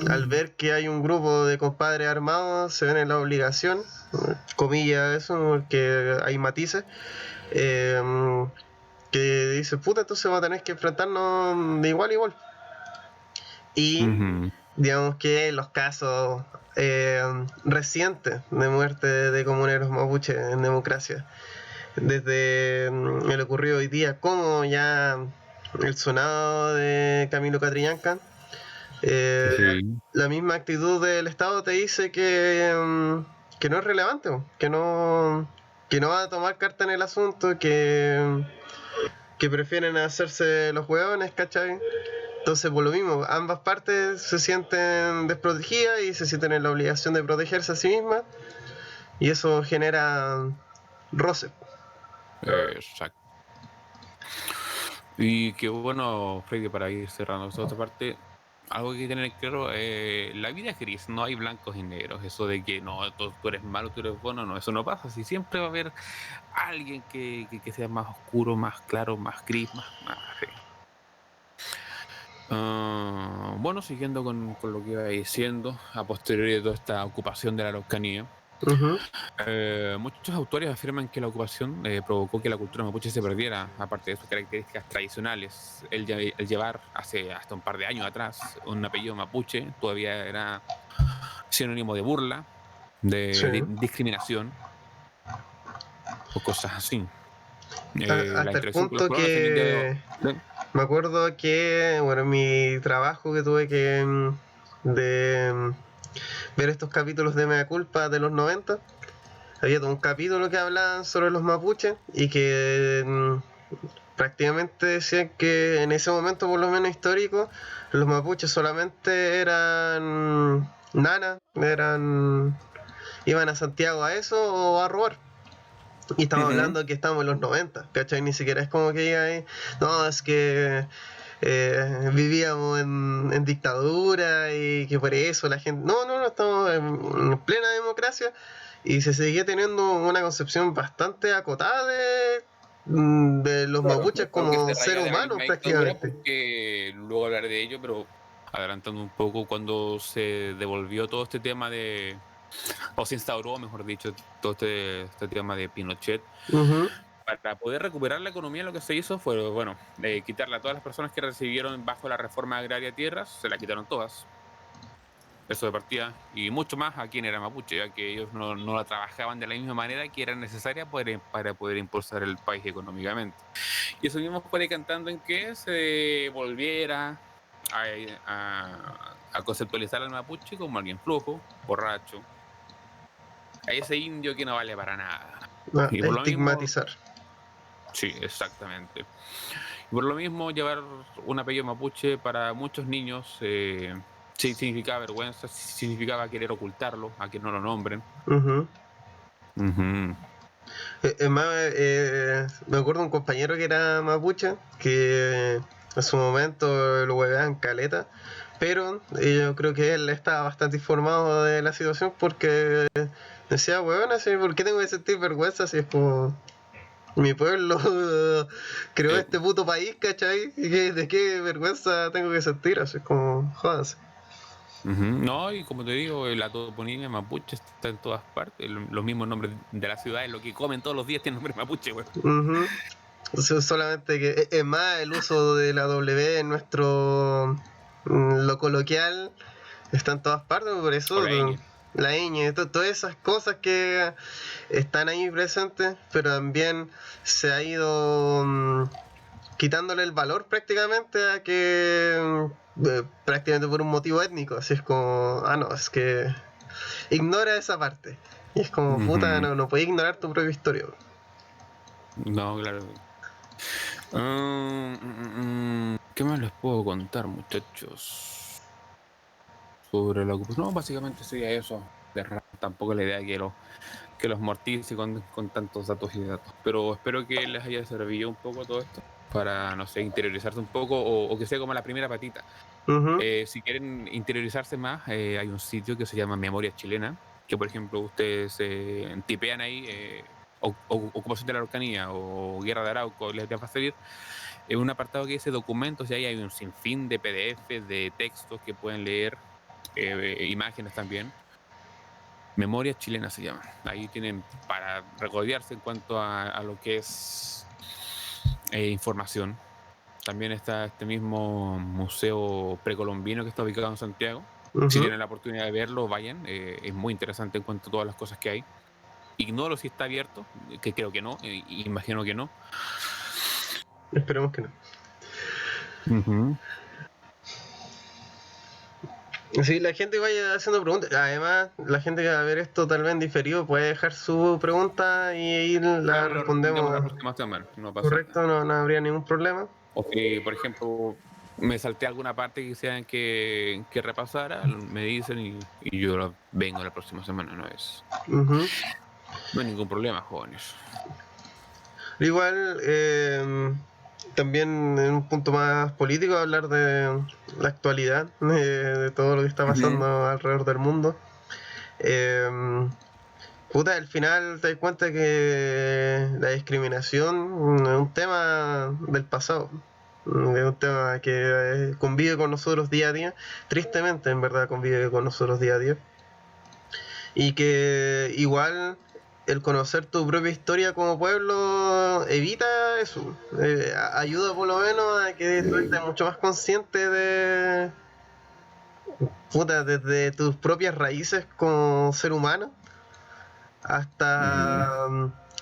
al ver que hay un grupo de compadres armados, se ven en la obligación, comillas eso, porque hay matices, eh, que dice, puta, entonces vamos a tener que enfrentarnos de igual a igual. Y Ujú. digamos que los casos recientes de muerte de comuneros mapuches en democracia, desde el ocurrido hoy día, como ya el sonado de Camilo Catrillanca, Sí. la misma actitud del Estado te dice que no es relevante, que no va a tomar carta en el asunto, que prefieren hacerse los hueones, ¿cachai? Entonces, por lo mismo, ambas partes se sienten desprotegidas y se sienten en la obligación de protegerse a sí mismas, y eso genera roce. Exacto. Y que bueno, Freddy, para ir cerrando esta otra parte, algo que hay que tener claro, la vida es gris, no hay blancos y negros. Eso de que no, tú eres malo, tú eres bueno, no, eso no pasa. Si siempre va a haber alguien que sea más oscuro, más claro, más gris, más sí. Bueno, siguiendo con lo que iba diciendo, a posteriori de toda esta ocupación de la Araucanía, Uh-huh. muchos autores afirman que la ocupación provocó que la cultura mapuche se perdiera, aparte de sus características tradicionales. El llevar hace hasta un par de años atrás un apellido mapuche todavía era sinónimo de burla, Sí. de discriminación o cosas así. La Hasta el interacción con los punto colonos en el día que de- me acuerdo que, bueno, en mi trabajo que tuve que de ver estos capítulos de Mea Culpa de los 90, había todo un capítulo que hablaban sobre los mapuches y que prácticamente decían que en ese momento, por lo menos histórico, los mapuches solamente eran nanas, iban a Santiago a eso o a robar. Y estamos Ujú. hablando que estamos en los 90, ¿cachai? Ni siquiera es como que diga ahí, no, es que vivíamos en dictadura y que por eso la gente... No, no, no, estamos en plena democracia y se sigue teniendo una concepción bastante acotada de los Claro, mapuches algo que como se ser raya de la humanos misma dictadura, prácticamente. porque luego hablaré de ello, pero adelantando un poco, cuando se devolvió todo este tema o se instauró, mejor dicho, todo este tema de Pinochet, Uh-huh. para poder recuperar la economía, lo que se hizo fue, bueno, quitarle a todas las personas que recibieron bajo la reforma agraria tierras, se la quitaron todas, eso de partida, y mucho más a quien era mapuche, ya que ellos no la trabajaban de la misma manera que era necesaria para poder impulsar el país económicamente. Y eso mismo fue decantando en que se volviera a conceptualizar al mapuche como alguien flojo, borracho, a ese indio que no vale para nada. Y por lo mismo, Estigmatizar. sí, exactamente. Y por lo mismo, llevar un apellido mapuche para muchos niños sí significaba vergüenza, sí significaba querer ocultarlo, a que no lo nombren. Uh-huh. Ujú. Es más, me acuerdo de un compañero que era mapuche, que en su momento lo hueveaban caleta, pero yo creo que él estaba bastante informado de la situación porque decía, weón, así, ¿por qué tengo que sentir vergüenza si es como mi pueblo creó Eh, este puto país, ¿cachai? ¿De qué vergüenza tengo que sentir? Así es como, jodas. No, y como te digo, la toponimia mapuche está en todas partes. Los mismos nombres de las ciudades, lo que comen todos los días tiene nombre mapuche, güey. Ujú. Solamente que es más el uso de la W en nuestro lo coloquial está en todas partes, por O eso la ñ. la ñ, todas esas cosas que están ahí presentes, pero también se ha ido quitándole el valor prácticamente a que prácticamente por un motivo étnico, así es como, no, es que ignora esa parte. Y es como, puta, Ujú. no puedes ignorar tu propia historia. No, claro. ¿Qué más les puedo contar, muchachos? Sobre la ocupación. No, básicamente sería eso. Tampoco es la idea que los mortice con tantos datos y datos. Pero espero que les haya servido un poco todo esto para, no sé, interiorizarse un poco o que sea como la primera patita. Ujú. Si quieren interiorizarse más, hay un sitio que se llama Memoria Chilena, que por ejemplo ustedes tipean ahí Ocupación de la Araucanía o Guerra de Arauco, les va a salir un apartado que dice documentos y ahí hay un sinfín de PDF, de textos que pueden leer, imágenes también. Memoria Chilena se llama. Ahí tienen para recordarse en cuanto a lo que es información. También está este mismo museo precolombino que está ubicado en Santiago. Si Ujú. tienen la oportunidad de verlo, vayan. Es muy interesante en cuanto a todas las cosas que hay. Ignoro si está abierto, que creo que no, imagino que no. Esperemos que no. Ujú. Sí, la gente vaya haciendo preguntas. Además, la gente que va a ver esto tal vez en diferido puede dejar su pregunta y ahí la Claro, lo respondemos la respondemos. próxima semana, no pasa nada. Correcto, no habría ningún problema. O si, por ejemplo, me salté alguna parte que quisieran que repasara, me dicen y yo vengo la próxima semana, Ujú. no hay ningún problema, jóvenes. Igual, también en un punto más político, hablar de la actualidad, de todo lo que está Ujú. pasando alrededor del mundo. Eh, Puta, al final te das cuenta que la discriminación es un tema del pasado. Es un tema que convive con nosotros día a día. Tristemente, en verdad, convive con nosotros día a día. Y que igual el conocer tu propia historia como pueblo evita eso. Ayuda por lo menos a que tú estés mucho más consciente de, puta, desde tus propias raíces como ser humano Ujú. hasta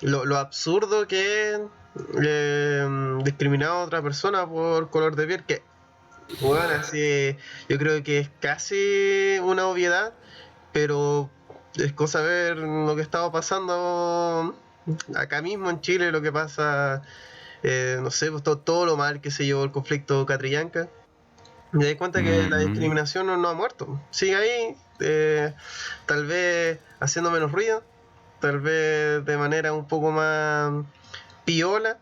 lo absurdo que es discriminar a otra persona por color de piel, que bueno, así yo creo que es casi una obviedad, pero es cosa ver lo que estaba pasando acá mismo en Chile, lo que pasa, no sé, pues todo lo mal que se llevó el conflicto Catrillanca. Me di cuenta que la Ujú. discriminación no ha muerto. Sigue ahí, tal vez haciendo menos ruido, tal vez de manera un poco más piola,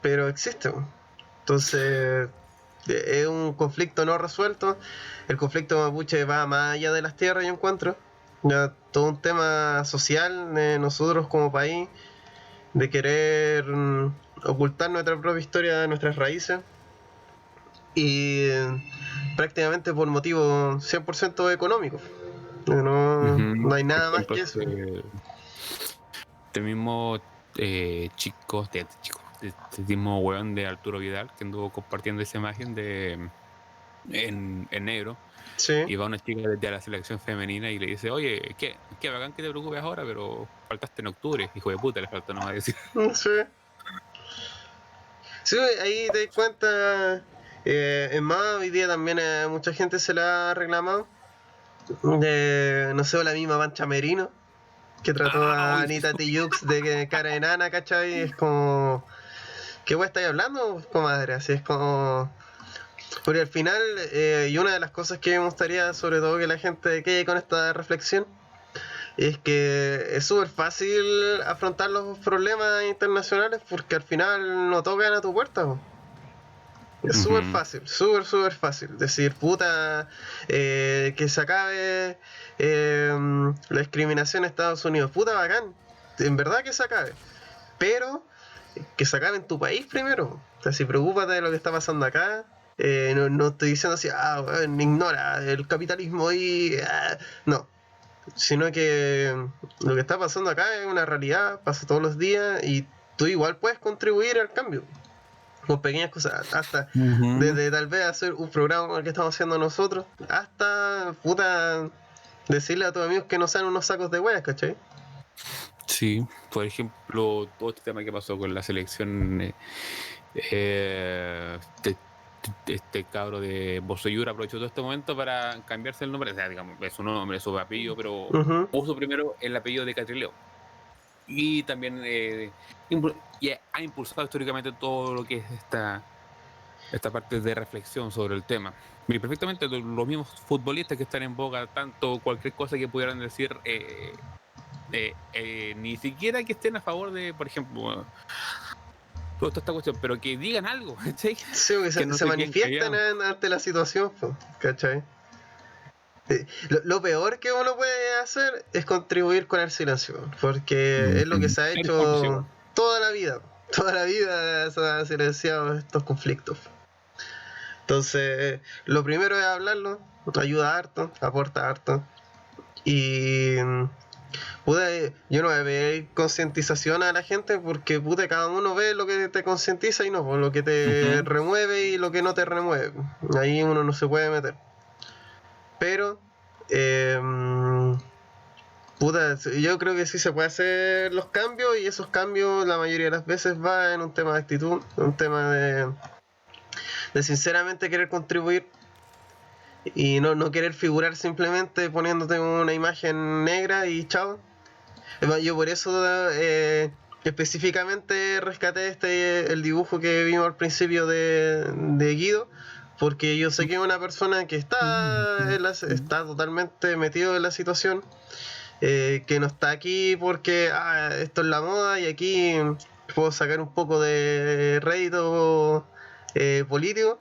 pero existe. Entonces, es un conflicto no resuelto. El conflicto mapuche va más allá de las tierras, yo encuentro. Ya todo un tema social de nosotros como país, de querer ocultar nuestra propia historia, nuestras raíces. Y prácticamente por motivos 100% económicos. No Ujú. hay Por nada más ejemplo, que eso. este mismo este mismo weón de Arturo Vidal que anduvo compartiendo esa imagen en negro. Sí, Y va una chica de la selección femenina y le dice, oye, qué bacán que te preocupes ahora, pero faltaste en octubre, hijo de puta, le falta nomás decir. sí. Sí, ahí te das cuenta. Es más, hoy día también mucha gente se la ha reclamado. No sé, la misma Pancha Merino, que trató Ah, a uy, sí, Anita Tijoux de cara enana, ¿cachai? Es como. ¿Qué wey estáis hablando, comadre? Así es como. Porque al final, y una de las cosas que me gustaría, sobre todo, que la gente quede con esta reflexión, es que es súper fácil afrontar los problemas internacionales porque al final no tocan a tu puerta, po. Es súper fácil, súper fácil. Decir, puta, que se acabe la discriminación en Estados Unidos. Puta, bacán. En verdad que se acabe. Pero que se acabe en tu país primero. O sea, si preocúpate de lo que está pasando acá. No estoy diciendo así, bueno, ignora el capitalismo y... no. Sino que lo que está pasando acá es una realidad, pasa todos los días y tú igual puedes contribuir al cambio. Con pequeñas cosas, hasta desde tal vez hacer un programa como el que estamos haciendo nosotros, hasta puta decirle a tus amigos que no sean unos sacos de hueas, ¿cachai? Sí, por ejemplo, todo este tema que pasó con la selección, este cabro de Bosellur aprovechó todo este momento para cambiarse el nombre, o sea, digamos, es su nombre, es su apellido, pero puso primero el apellido de Catrileo. Y también y ha impulsado históricamente todo lo que es esta parte de reflexión sobre el tema. Y perfectamente los mismos futbolistas que están en boga, tanto cualquier cosa que pudieran decir, ni siquiera que estén a favor de, por ejemplo, toda esta cuestión, pero que digan algo, ¿cachai? Sí, que no se manifiesten ante la situación, ¿cachai? Lo peor que uno puede hacer es contribuir con el silencio, porque es lo que se ha hecho toda la vida. Toda la vida se han silenciado estos conflictos. Entonces, lo primero es hablarlo, ayuda harto, aporta harto. Y puta, yo no voy a ver concientización a la gente porque puta, cada uno ve lo que te concientiza y no, por lo que te remueve y lo que no te remueve. Ahí uno no se puede meter. Pero puta, yo creo que sí se puede hacer los cambios y esos cambios la mayoría de las veces va en un tema de actitud, un tema de sinceramente querer contribuir y no querer figurar simplemente poniéndote una imagen negra y chao. Yo por eso específicamente rescaté el dibujo que vimos al principio de Guido, porque yo sé que es una persona que está totalmente metido en la situación, que no está aquí porque esto es la moda y aquí puedo sacar un poco de rédito político.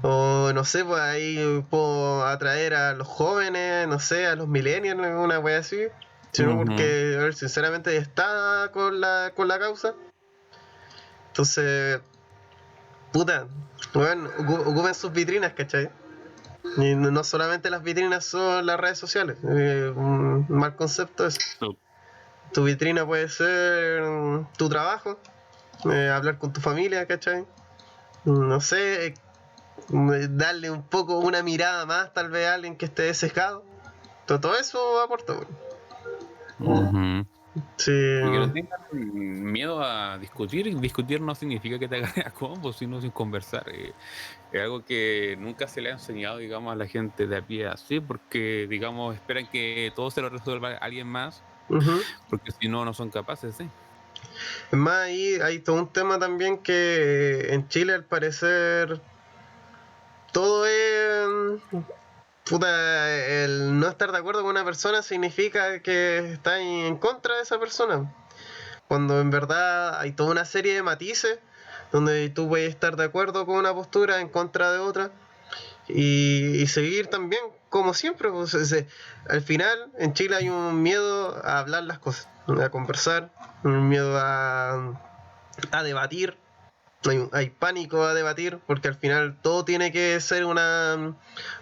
O no sé, pues ahí puedo atraer a los jóvenes, no sé, a los millennials, una wea así. Sino porque, a ver, sinceramente está con la causa. Entonces, puta, bueno, ocupen sus vitrinas, ¿cachai? Y no solamente las vitrinas son las redes sociales. Un mal concepto es. Tu vitrina puede ser tu trabajo, hablar con tu familia, ¿cachai? No sé, darle un poco una mirada más tal vez a alguien que esté sesgado. Todo eso aporta. Sí. Y que no tengan miedo a discutir. Discutir no significa que te hagas a combo, sino sin conversar. Es algo que nunca se le ha enseñado, digamos, a la gente de a pie así, porque, digamos, esperan que todo se lo resuelva alguien más, porque si no, no son capaces, ¿sí? Es más, ahí hay todo un tema también que en Chile al parecer todo es... Puta, el no estar de acuerdo con una persona significa que estás en contra de esa persona. Cuando en verdad hay toda una serie de matices donde tú puedes estar de acuerdo con una postura en contra de otra y seguir también como siempre. Pues, al final en Chile hay un miedo a hablar las cosas, a conversar, un miedo a debatir. Hay pánico a debatir porque al final todo tiene que ser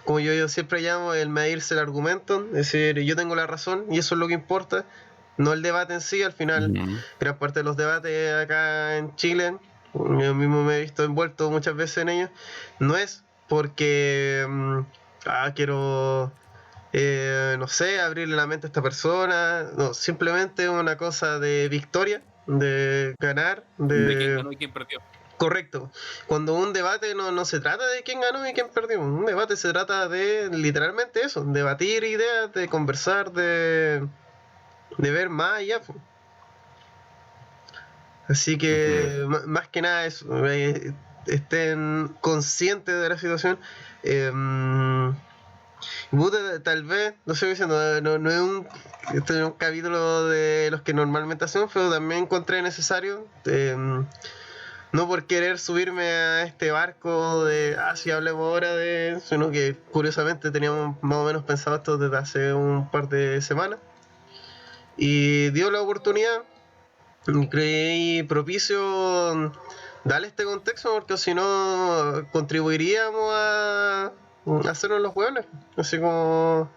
como yo siempre llamo, el medirse el argumento, es decir, yo tengo la razón y eso es lo que importa, no el debate en sí. Al final gran parte de los debates acá en Chile, yo mismo me he visto envuelto muchas veces en ellos, no es porque quiero no sé, abrirle la mente a esta persona, no, simplemente una cosa de victoria, de ganar, De quién ganó y quién perdió. Correcto. Cuando un debate no se trata de quién ganó y quién perdió. Un debate se trata de literalmente eso, debatir ideas, de conversar, de ver más allá. Así que más que nada eso, estén conscientes de la situación. Puta, tal vez, lo estoy diciendo, no es este es un capítulo de los que normalmente hacemos, pero también encontré necesario, no por querer subirme a este barco de, si hablemos ahora de, sino que curiosamente teníamos más o menos pensado esto desde hace un par de semanas, y dio la oportunidad, y creí propicio darle este contexto, porque si no contribuiríamos a hacernos los hueones, así como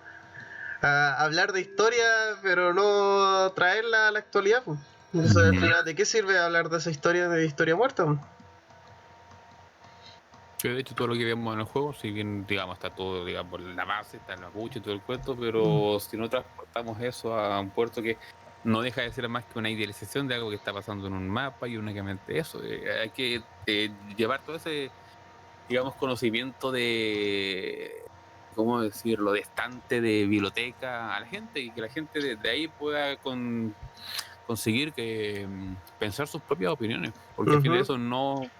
a hablar de historia, pero no traerla a la actualidad. Pues. Entonces, al final, ¿de qué sirve hablar de esa historia, de historia muerta? Pues? Que de hecho todo lo que vemos en el juego, si bien digamos está todo, digamos, la base, está el mapuche y todo el cuento, pero si no transportamos eso a un puerto que no deja de ser más que una idealización de algo que está pasando en un mapa y únicamente eso, hay que llevar todo ese, digamos, conocimiento de, ¿cómo decirlo?, de estante de biblioteca a la gente y que la gente de ahí pueda conseguir que pensar sus propias opiniones, porque al final eso no...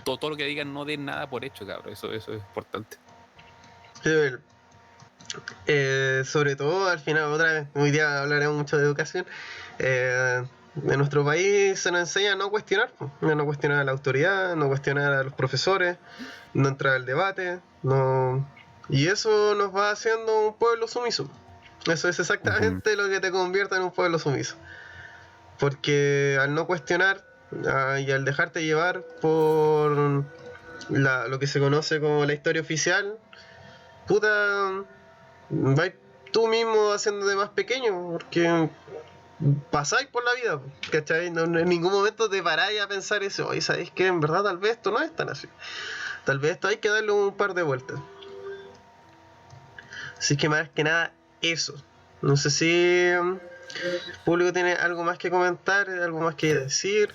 Todo lo que digan no den nada por hecho, cabrón. Eso es importante. Sobre todo, al final, otra vez, hoy día hablaremos mucho de educación. En nuestro país se nos enseña a no cuestionar, no cuestionar a la autoridad, no cuestionar a los profesores, no entrar al debate, no... Y eso nos va haciendo un pueblo sumiso. Eso es exactamente lo que te convierte en un pueblo sumiso. Porque al no cuestionar y al dejarte llevar por lo que se conoce como la historia oficial, puta, vais tú mismo haciéndote más pequeño, porque pasáis por la vida, ¿cachai? No, en ningún momento te paráis a pensar eso, oye, ¿sabéis que en verdad tal vez esto no es tan así? Tal vez esto hay que darle un par de vueltas. Así que más que nada, eso. No sé si el público tiene algo más que comentar, algo más que decir,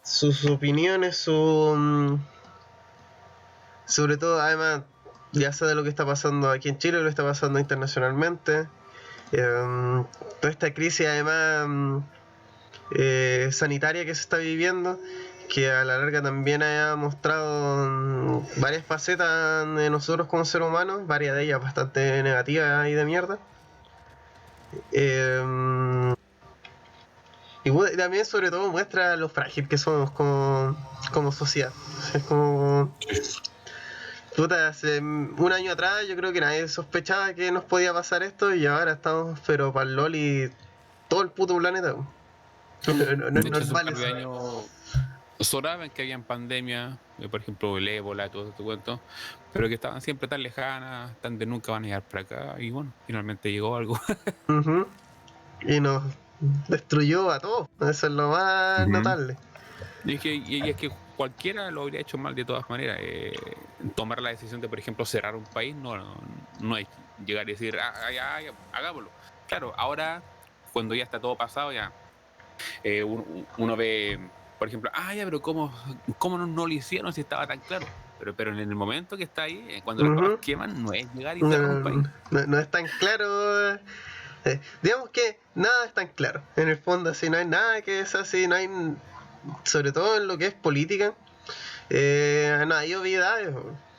sus opiniones, sobre todo, además, ya sea de lo que está pasando aquí en Chile, lo que está pasando internacionalmente. Toda esta crisis, además, sanitaria que se está viviendo, que a la larga también ha mostrado varias facetas de nosotros como seres humanos, varias de ellas bastante negativas y de mierda. Y también sobre todo muestra lo frágil que somos como sociedad. Es como... Puta, hace un año atrás yo creo que nadie sospechaba que nos podía pasar esto y ahora estamos pero para el LOL y todo el puto planeta. No es normal eso. De años sonaban que habían pandemia, por ejemplo el ébola, todo este cuento, pero que estaban siempre tan lejanas, tan de nunca van a llegar para acá, y bueno, finalmente llegó algo. Y nos destruyó a todos, eso es lo más notable. Y es que cualquiera lo habría hecho mal de todas maneras. Tomar la decisión de, por ejemplo, cerrar un país, no es llegar y decir, ya, hagámoslo. Claro, ahora, cuando ya está todo pasado, ya uno ve, por ejemplo, ya, pero ¿cómo no lo hicieron si estaba tan claro? Pero en el momento que está ahí, cuando las cosas queman, no es llegar y cerrar un país. No es tan claro. Digamos que nada es tan claro. En el fondo, así no hay nada que es así, no hay, sobre todo en lo que es política, no hay obviedades.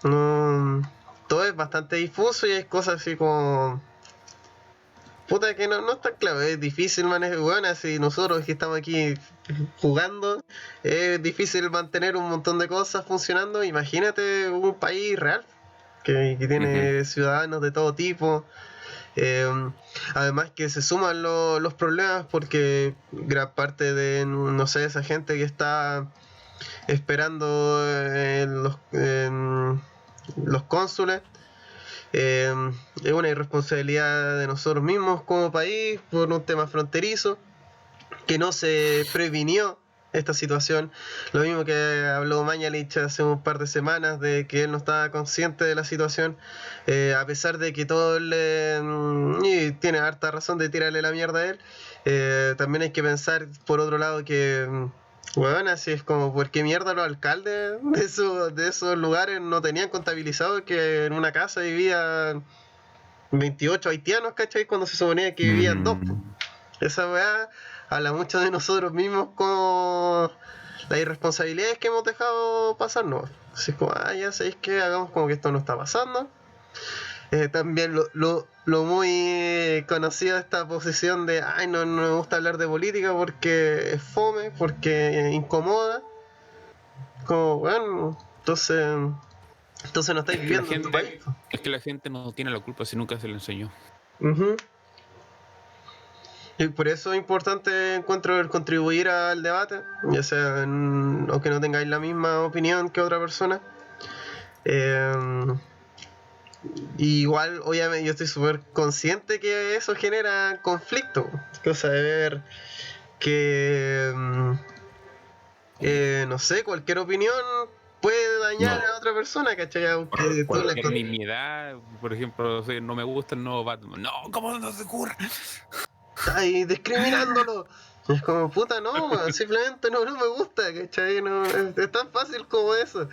No, todo es bastante difuso y hay cosas así como... Puta que no es tan claro, es difícil manejar, bueno, así nosotros que estamos aquí jugando, es difícil mantener un montón de cosas funcionando, imagínate un país real, que tiene ciudadanos de todo tipo, además que se suman los problemas porque gran parte de, no sé, esa gente que está esperando en los cónsules, es una irresponsabilidad de nosotros mismos como país por un tema fronterizo, que no se previnió esta situación. Lo mismo que habló Mañalich hace un par de semanas de que él no estaba consciente de la situación, a pesar de que todo y tiene harta razón de tirarle la mierda a él. También hay que pensar por otro lado que bueno, así es como, ¿por qué mierda los alcaldes de esos lugares no tenían contabilizado que en una casa vivían 28 haitianos, ¿cachai? Cuando se suponía que vivían dos. Esa weá habla mucho de nosotros mismos con las irresponsabilidades que hemos dejado pasarnos. Así es como, ya sabéis que hagamos como que esto no está pasando. También lo muy conocido esta posición de ay no me gusta hablar de política porque es fome, porque incomoda. Como bueno, entonces no estáis Es que la viviendo en tu gente, país. es que la gente no tiene la culpa si nunca se le enseñó. Ujú. Y por eso es importante, encuentro, el contribuir al debate, ya sea aunque no tengáis la misma opinión que otra persona. Igual, obviamente, yo estoy súper consciente que eso genera conflicto. Cosa de ver que, no sé, cualquier opinión puede dañar No. a otra persona, ¿cachai? Aunque tú la Cualquier nimiedad, por ejemplo, o sea, no me gusta el nuevo Batman. No, ¿cómo no se ocurre? estás discriminándolo. Es como, puta, no, man, simplemente no me gusta, ¿cachai? No, es tan fácil como eso.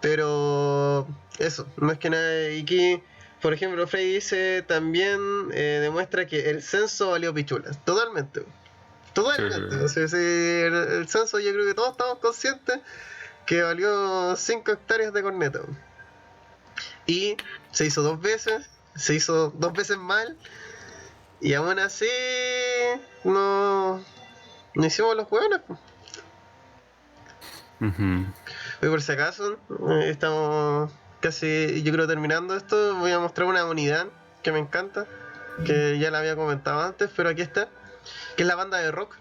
Pero eso, más que nada, y aquí, por ejemplo, Frey dice también demuestra que el censo valió pichula. Totalmente. Totalmente. Sí. O sea, sí, el censo yo creo que todos estamos conscientes que valió 5 hectáreas de corneta. Y se hizo 2 veces, se hizo 2 veces mal, y aún así no hicimos los hueones. Ujú. Y por si acaso, estamos casi, yo creo, terminando esto. Voy a mostrar una unidad que me encanta, que ya la había comentado antes, pero aquí está, que es la banda de rock,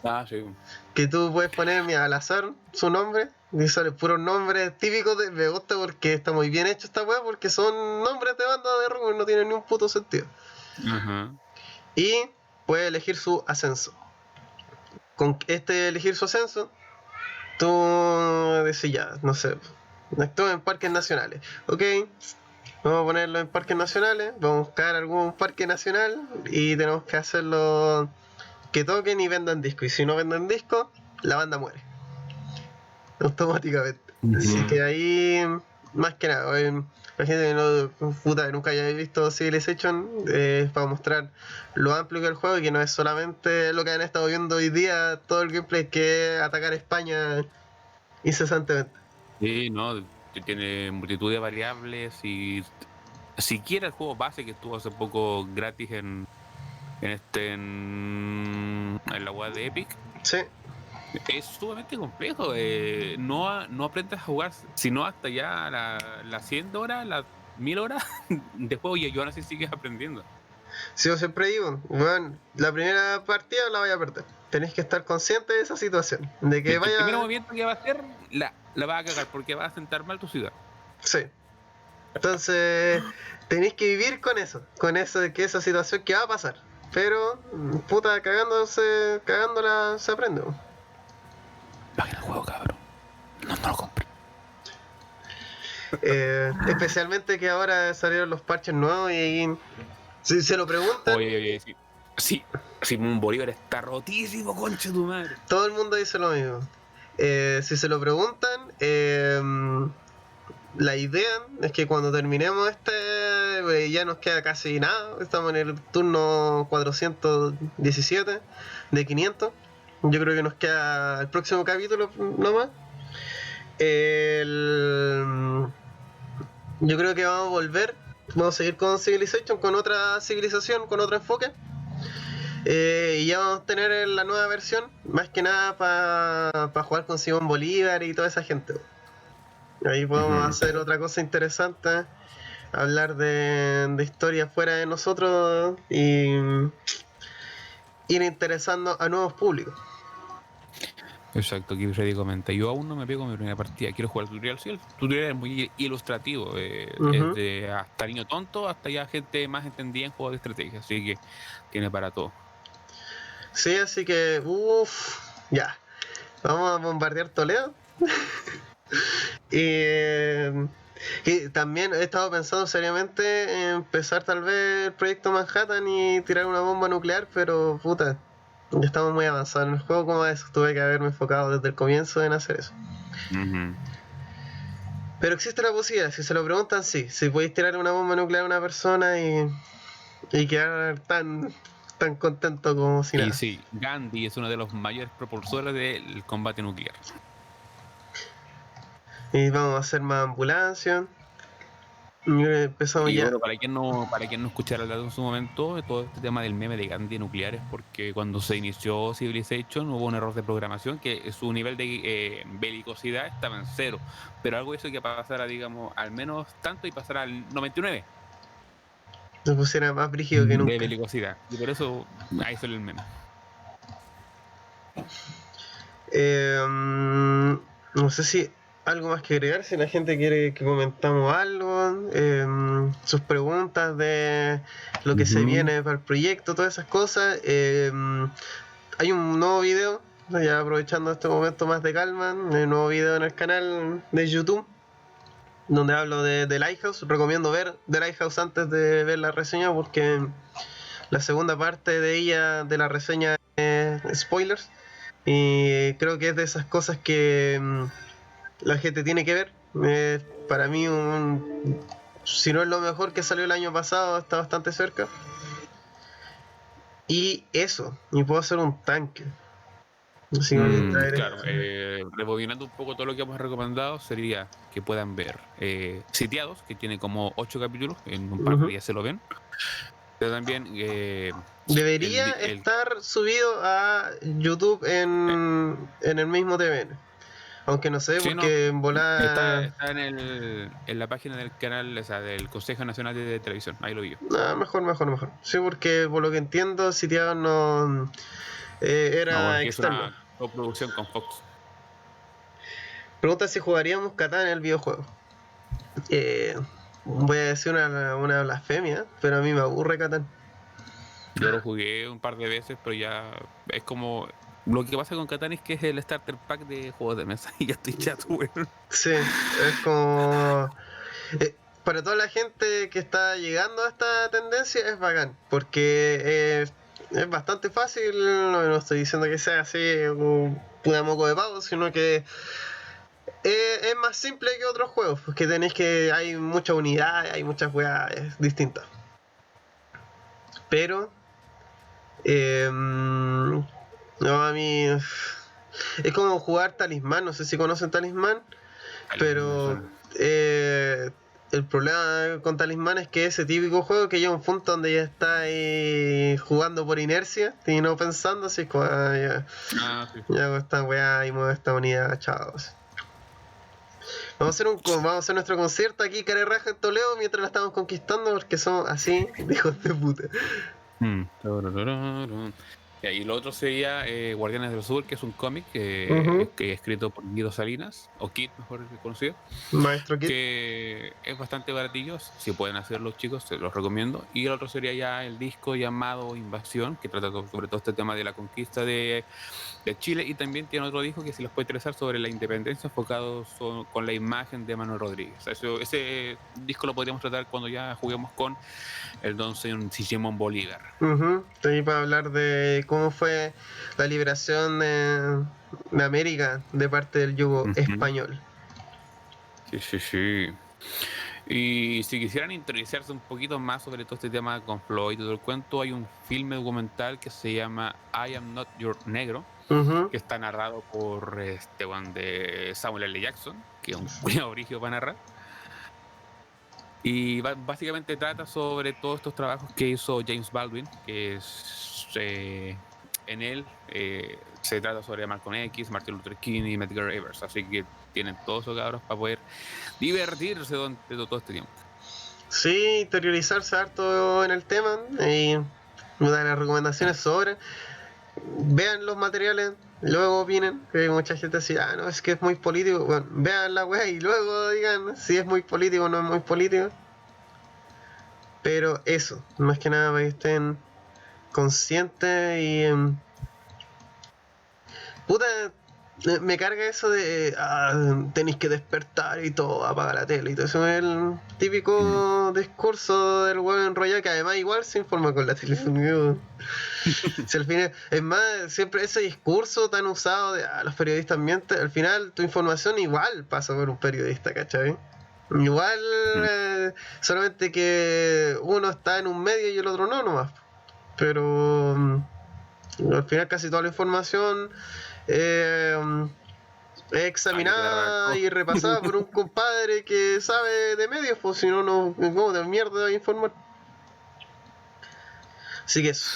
Ah, sí. que tú puedes poner, mira, al azar su nombre, y sale puros nombres típicos de... Me gusta porque está muy bien hecho esta weá, porque son nombres de banda de rock y no tienen ni un puto sentido. Ajá. Y puedes elegir su ascenso. Con elegir su ascenso, tú decís ya, no sé, actúa en parques nacionales. Ok, vamos a ponerlo en parques nacionales, vamos a buscar algún parque nacional y tenemos que hacerlo que toquen y vendan disco. Y si no venden disco, la banda muere automáticamente. Así que ahí, más que nada, la gente que no, puta, nunca haya visto Civilization, para mostrar lo amplio que es el juego y que no es solamente lo que han estado viendo hoy día, todo el gameplay, que es atacar España incesantemente. Sí, no, tiene multitud de variables y siquiera el juego base que estuvo hace poco gratis en la web de Epic Sí, es sumamente complejo. No aprendes a jugar sino hasta ya las 100 horas, las 1000 horas de juego y aún así sigues aprendiendo. si yo siempre digo, bueno, la primera partida la vaya a perder. Tenéis que estar consciente de esa situación, de que El primer vaya... movimiento que va a hacer la vas a cagar porque va a sentar mal tu ciudad. Sí. Entonces, tenéis que vivir con eso, de que esa situación que va a pasar. Pero, puta, cagándola se aprende. Bajen el juego, cabrón. No lo compré. Especialmente que ahora salieron los parches nuevos y ahí, si se lo preguntan, Oye, sí. Simón Bolívar está rotísimo, concha tu madre. todo el mundo dice lo mismo. Si se lo preguntan, la idea es que cuando terminemos ya nos queda casi nada. Estamos en el turno 417 de 500. Yo creo que nos queda el próximo capítulo nomás. Yo creo que vamos a volver. Vamos a seguir con Civilization, con otra civilización, con otro enfoque. Y ya vamos a tener la nueva versión, más que nada para jugar con Simón Bolívar y toda esa gente. Ahí podemos hacer otra cosa interesante, hablar de historias fuera de nosotros y ir interesando a nuevos públicos. Exacto, aquí Freddy comenta. Yo aún no me pego mi primera partida. Quiero jugar el tutorial. Sí, el tutorial es muy ilustrativo. Es de hasta niño tonto hasta ya gente más entendida en juegos de estrategia. Así que tiene para todo. Sí, así que, ya. Vamos a bombardear Toledo. Y también he estado pensando seriamente en empezar tal vez el proyecto Manhattan y tirar una bomba nuclear, pero puta, ya estamos muy avanzados en el juego como eso. Tuve que haberme enfocado desde el comienzo en hacer eso. Pero existe la posibilidad, si se lo preguntan, sí. Si podéis tirar una bomba nuclear a una persona y quedar tan contento como si nada. Y sí, Gandhi es uno de los mayores propulsores del combate nuclear. Y vamos a hacer más ambulancias. Empezamos Y ya. bueno, para quien no escuchara hablar en su momento, todo este tema del meme de Gandhi nuclear es porque cuando se inició Civilization hubo un error de programación que su nivel de belicosidad estaba en 0, pero algo hizo que pasara, digamos, al menos tanto y pasara al 99 Se pusiera más brígido que de nunca. belicosidad. Y por eso ahí sale el meme. No sé si algo más que agregar, si la gente quiere que comentamos algo, sus preguntas de lo que se viene para el proyecto, todas esas cosas. Hay un nuevo video, ya aprovechando este momento más de calma, un nuevo video en el canal de YouTube, donde hablo de The Lighthouse. Recomiendo ver The Lighthouse antes de ver la reseña, porque la segunda parte de ella, de la reseña, spoilers. Y creo que es de esas cosas que la gente tiene que ver. Para mí, si no es lo mejor que salió el año pasado, está bastante cerca. Y eso, y puedo hacer un tanque. Así que traer Claro, rebobinando un poco todo lo que hemos recomendado, sería que puedan ver Sitiados, que tiene como 8 capítulos, en un par de días se lo ven. Pero también debería el estar subido a YouTube en el mismo TVN. Aunque no sé, sí, no, porque en volada. está en la página del canal, o sea, del Consejo Nacional de Televisión, ahí lo vi yo. No, mejor. Sí, porque por lo que entiendo, Sitiados no No, bueno, era que es externo. una coproducción con Fox. Pregunta si jugaríamos Catán en el videojuego. Voy a decir una blasfemia, pero a mí me aburre Catán. Yo lo jugué un par de veces, pero ya es como... Lo que pasa con Catán es que es el starter pack de juegos de mesa y ya estoy chato, weón. Sí, es como. Para toda la gente que está llegando a esta tendencia es bacán, porque es bastante fácil. No estoy diciendo que sea así como una moco de pavo, sino que es más simple que otros juegos, porque tenéis que. Hay mucha unidad, hay muchas weas distintas. Pero. No, a mí. Es como jugar Talismán, no sé si conocen Talismán, pero el problema con Talismán es que ese típico juego que llega a un punto donde ya está ahí jugando por inercia y no pensando, así es como, Sí. ya hago esta weá y muevo esta unidad, chavos. Vamos a hacer nuestro concierto aquí, cara raja en Toledo, mientras la estamos conquistando, porque somos así, hijos de puta. Y lo otro sería Guardianes del Sur, que es un cómic Ujú. que es escrito por Guido Salinas, o Kid mejor conocido, Maestro Kid. que es bastante baratillo. Si pueden hacerlo, chicos, se los recomiendo. Y el otro sería ya el disco llamado Invasión, que trata sobre todo este tema de la conquista de Chile, y también tiene otro disco que se les puede interesar sobre la independencia, enfocado con la imagen de Manuel Rodríguez. Ese disco lo podríamos tratar cuando ya juguemos con el Don Simón Bolívar. Estoy ahí para hablar de cómo fue la liberación de América de parte del yugo español. Sí. Y si quisieran interesarse un poquito más sobre todo este tema con Floyd y todo el cuento, hay un filme documental que se llama I Am Not Your Negro, que está narrado por de Samuel L. Jackson, que es un culiao brígido para narrar. Y básicamente trata sobre todos estos trabajos que hizo James Baldwin, que es en él se trata sobre Malcolm X, Martin Luther King y Medgar Evers, así que tienen todos esos cabros para poder divertirse durante todo este tiempo. Sí, interiorizarse harto en el tema y una de las recomendaciones sobre vean los materiales, luego opinen, que mucha gente decía, no, es que es muy político. Bueno, vean la wea y luego digan si es muy político o no es muy político. Pero eso, más que nada para que estén conscientes y puta, me carga eso de tenéis que despertar y todo, apaga la tele y todo eso. Es el típico discurso del huevo enrollado que además igual se informa con la telefonía. Si al final, es más, siempre ese discurso tan usado de los periodistas mienten, al final tu información igual pasa por un periodista, ¿cachai? Igual, solamente que uno está en un medio y el otro no nomás. Pero al final casi toda la información examinada y repasada por un compadre que sabe de medios, pues si no, ¿cómo de mierda va a informar? Así que eso.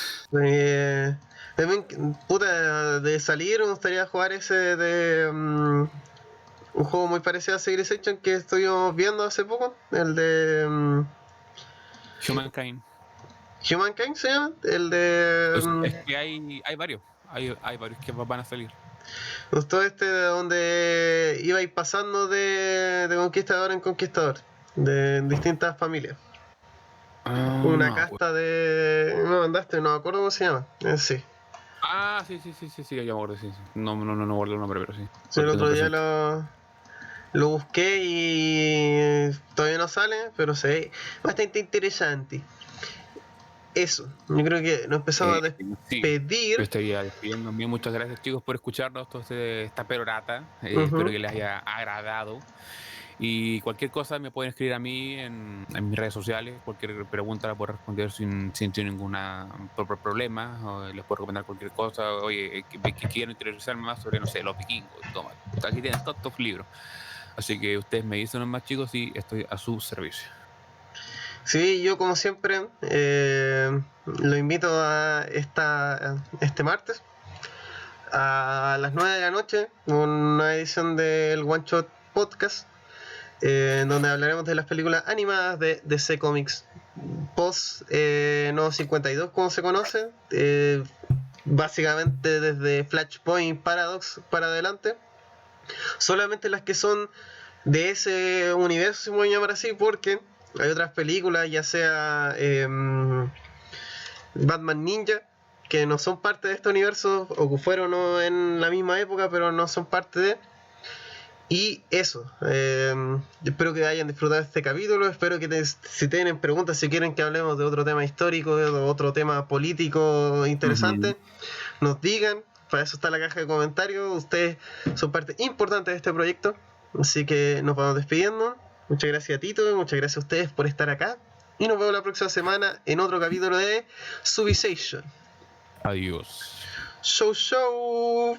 También, puta, de salir me gustaría jugar ese de un juego muy parecido a Civilization que estuvimos viendo hace poco, el de Humankind. Humankind se llama, el de Pues es que hay varios. Hay varios que van a salir. justo este de donde ibais pasando de conquistador en conquistador, de distintas familias. Una No, casta de... me mandaste, no me acuerdo cómo se llama. Sí. sí, ya me acuerdo, sí. No guardo el nombre, pero sí. Sí, el otro día lo busqué y todavía no sale, pero se ve bastante interesante. Eso, yo creo que nos empezamos a Sí, despedir. yo estaría despidiendo. Muchas gracias, chicos, por escucharnos esta perorata. Ujú. Espero que les haya agradado. Y cualquier cosa me pueden escribir a mí en mis redes sociales. Cualquier pregunta la puedo responder sin ningún problema. O les puedo recomendar cualquier cosa. Oye, que quiero interesarme más sobre, no sé, los vikingos. Toma, aquí tienen todos estos libros. Así que ustedes me dicen más, chicos, y estoy a su servicio. Sí, yo como siempre lo invito a este martes a las 9 de la noche, una edición del One Shot Podcast, en donde hablaremos de las películas animadas de DC Comics post No 52, como se conoce, básicamente desde Flashpoint Paradox para adelante, solamente las que son de ese universo, si me voy a llamar así, porque hay otras películas, ya sea Batman Ninja, que no son parte de este universo, o que fueron en la misma época, pero no son parte de... Y eso, espero que hayan disfrutado este capítulo, espero que si tienen preguntas, si quieren que hablemos de otro tema histórico, de otro tema político interesante, nos digan, para eso está la caja de comentarios, ustedes son parte importante de este proyecto, así que nos vamos despidiendo. Muchas gracias a Tito, muchas gracias a ustedes por estar acá, y nos vemos la próxima semana en otro capítulo de Subisation. Adiós. Show.